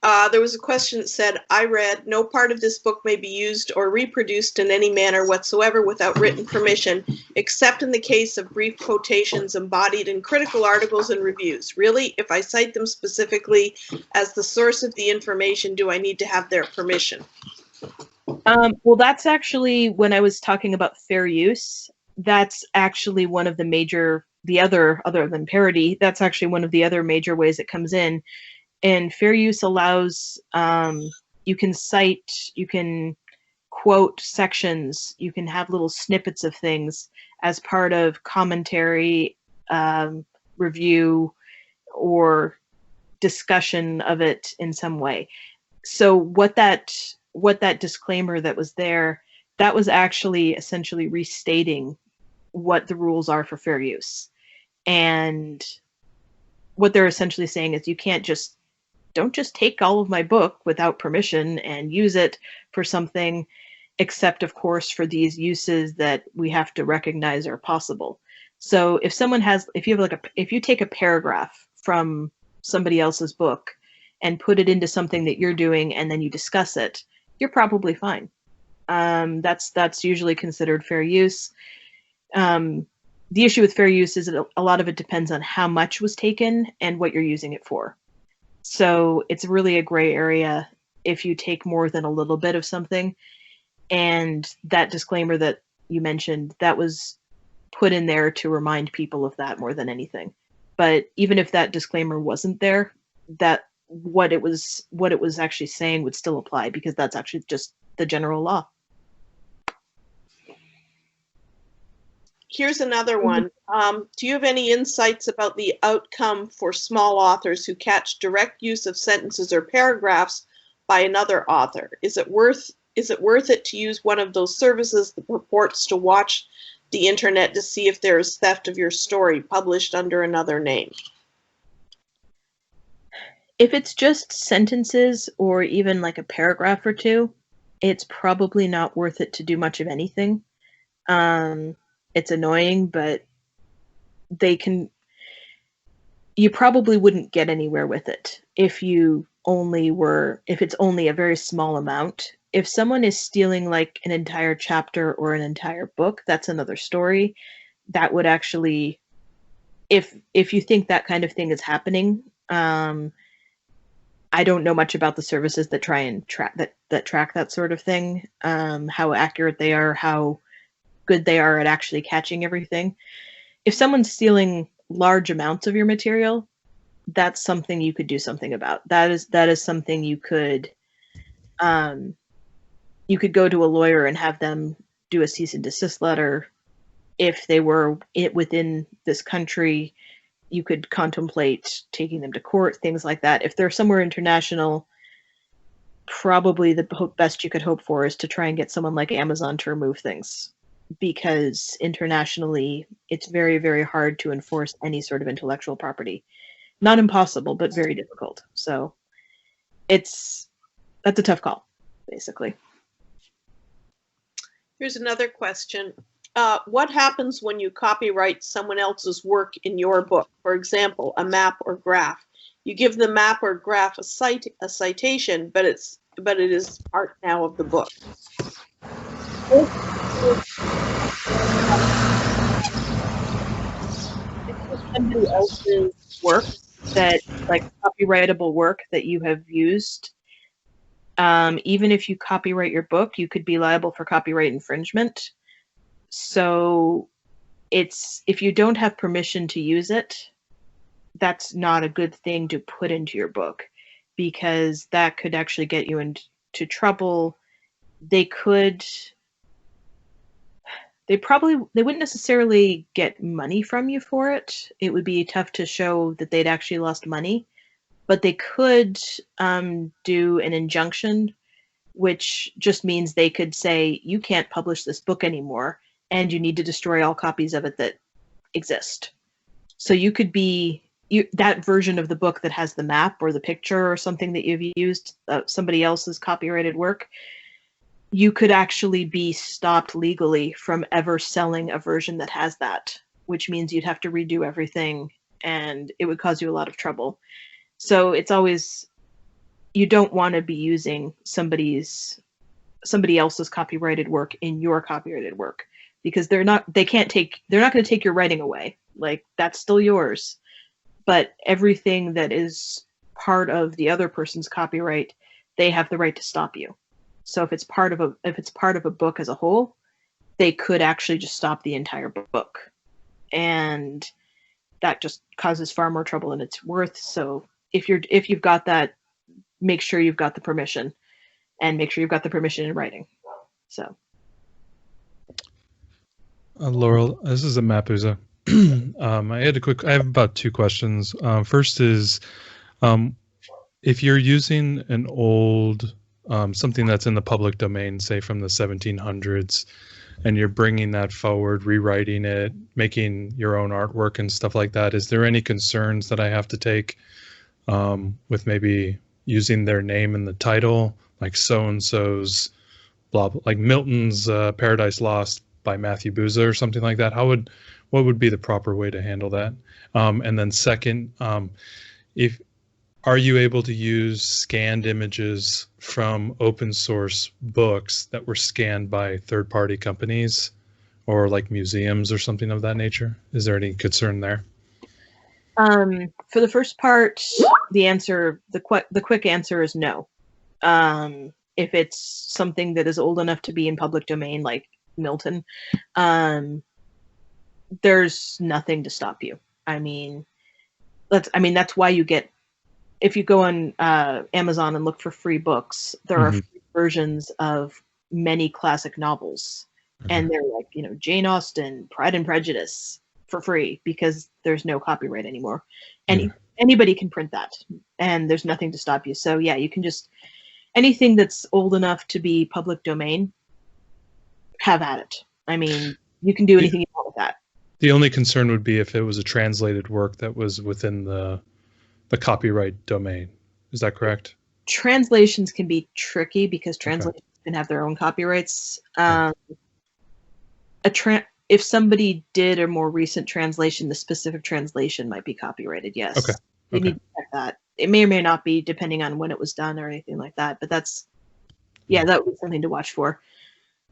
There was a question that said, I read, no part of this book may be used or reproduced in any manner whatsoever without written permission, except in the case of brief quotations embodied in critical articles and reviews. Really, if I cite them specifically as the source of the information, do I need to have their permission? Well, that's actually, when I was talking about fair use, that's actually one of the major other than parody, that's actually one of the other major ways it comes in. And fair use allows, you can cite, you can quote sections, you can have little snippets of things as part of commentary, review, or discussion of it in some way. So what that disclaimer that was there, that was actually essentially restating what the rules are for fair use. And what they're essentially saying is you can't don't just take all of my book without permission and use it for something, except of course for these uses that we have to recognize are possible. So if someone has, if you take a paragraph from somebody else's book and put it into something that you're doing and then you discuss it, you're probably fine. That's usually considered fair use. The issue with fair use is that a lot of it depends on how much was taken and what you're using it for. So it's really a gray area if you take more than a little bit of something. And that disclaimer that you mentioned, that was put in there to remind people of that more than anything. But even if that disclaimer wasn't there, that what it was actually saying would still apply, because that's actually just the general law. Here's another one. Do you have any insights about the outcome for small authors who catch direct use of sentences or paragraphs by another author? Is it worth it to use one of those services that purports to watch the internet to see if there is theft of your story published under another name? If it's just sentences or even like a paragraph or two, it's probably not worth it to do much of anything. It's annoying, but you probably wouldn't get anywhere with it if it's only a very small amount. If someone is stealing like an entire chapter or an entire book, that's another story. That would actually, if you think that kind of thing is happening, I don't know much about the services that try and track that sort of thing, how accurate they are, how good they are at actually catching everything. If someone's stealing large amounts of your material, that's something you could do something about. That is something you could go to a lawyer and have them do a cease and desist letter. If they were within this country, you could contemplate taking them to court, things like that. If they're somewhere international, probably the best you could hope for is to try and get someone like Amazon to remove things, because internationally it's very, very hard to enforce any sort of intellectual property. Not impossible, but very difficult. So that's a tough call, basically. Here's another question. What happens when you copyright someone else's work in your book? For example, a map or graph. You give the map or graph a citation, but it is part now of the book. If it's somebody else's work, that like copyrightable work that you have used, even if you copyright your book, you could be liable for copyright infringement. So if you don't have permission to use it, that's not a good thing to put into your book, because that could actually get you into trouble. They wouldn't necessarily get money from you for it. It would be tough to show that they'd actually lost money, but they could do an injunction, which just means they could say, you can't publish this book anymore, and you need to destroy all copies of it that exist. So you could be, that version of the book that has the map or the picture or something that you've used, somebody else's copyrighted work, you could actually be stopped legally from ever selling a version that has that, which means you'd have to redo everything and it would cause you a lot of trouble. So it's always, you don't want to be using somebody else's copyrighted work in your copyrighted work, because they're not going to take your writing away. Like, that's still yours. But everything that is part of the other person's copyright, they have the right to stop you. So if it's part of a book as a whole, they could actually just stop the entire book. And that just causes far more trouble than it's worth. So if you've got that, make sure you've got the permission, and make sure you've got the permission in writing. So. Laurel, this is a Mapuza. I have about 2 questions. First is, if you're using an old, something that's in the public domain, say from the 1700s, and you're bringing that forward, rewriting it, making your own artwork and stuff like that, is there any concerns that I have to take with maybe using their name in the title, like so-and-so's, blah, blah, like Milton's Paradise Lost by Matthew Booza or something like that? What would be the proper way to handle that? And then second, are you able to use scanned images from open source books that were scanned by third-party companies or like museums or something of that nature? Is there any concern there? For the first part, the quick answer is no. If it's something that is old enough to be in public domain, like Milton, there's nothing to stop you. That's why you get, if you go on Amazon and look for free books, there are free versions of many classic novels, and they're like, Jane Austen, Pride and Prejudice, for free, because there's no copyright anymore. And anybody can print that, and there's nothing to stop you. So yeah, you can just, anything that's old enough to be public domain, have at it. You can do anything you want with that. The only concern would be if it was a translated work that was within the copyright domain. Is that correct? Translations can be tricky because translations can have their own copyrights. If somebody did a more recent translation, the specific translation might be copyrighted, yes. Okay. You need to check that. It may or may not be, depending on when it was done or anything like that, but that would be something to watch for.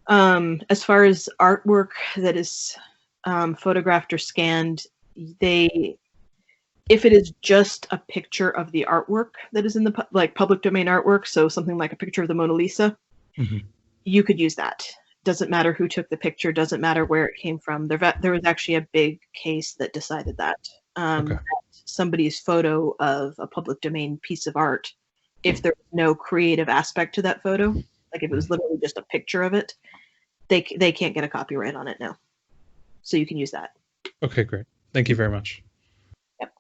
As far as artwork that is photographed or scanned, if it is just a picture of the artwork that is in the public domain artwork, so something like a picture of the Mona Lisa, you could use that. Doesn't matter who took the picture, doesn't matter where it came from. There was actually a big case that decided that. That somebody's photo of a public domain piece of art, if there's no creative aspect to that photo, like if it was literally just a picture of it, they can't get a copyright on it now. So you can use that. Okay, great. Thank you very much. Yep.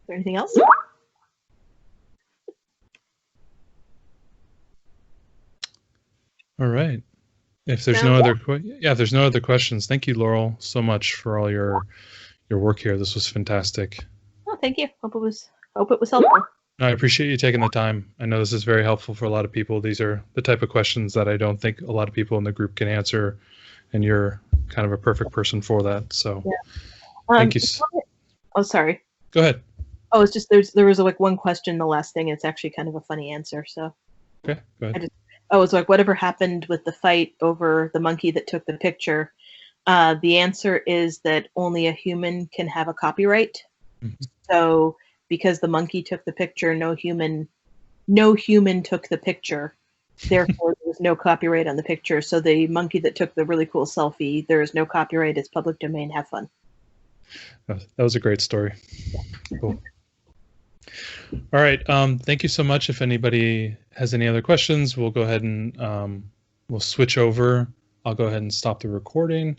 Is there anything else? All right. If there's no other questions, thank you, Laurel, so much for all your work here. This was fantastic. Oh, thank you. Hope it was helpful. I appreciate you taking the time. I know this is very helpful for a lot of people. These are the type of questions that I don't think a lot of people in the group can answer, and you're kind of a perfect person for that. So thank you. Oh, sorry. Go ahead. Oh, it's just there was one question in the last thing. It's actually kind of a funny answer. So okay, go ahead. It's whatever happened with the fight over the monkey that took the picture. The answer is that only a human can have a copyright. So because the monkey took the picture, no human took the picture. Therefore, there was no copyright on the picture. So the monkey that took the really cool selfie, there is no copyright. It's public domain. Have fun. That was a great story. Cool. All right. Thank you so much. If anybody has any other questions, we'll go ahead and we'll switch over. I'll go ahead and stop the recording.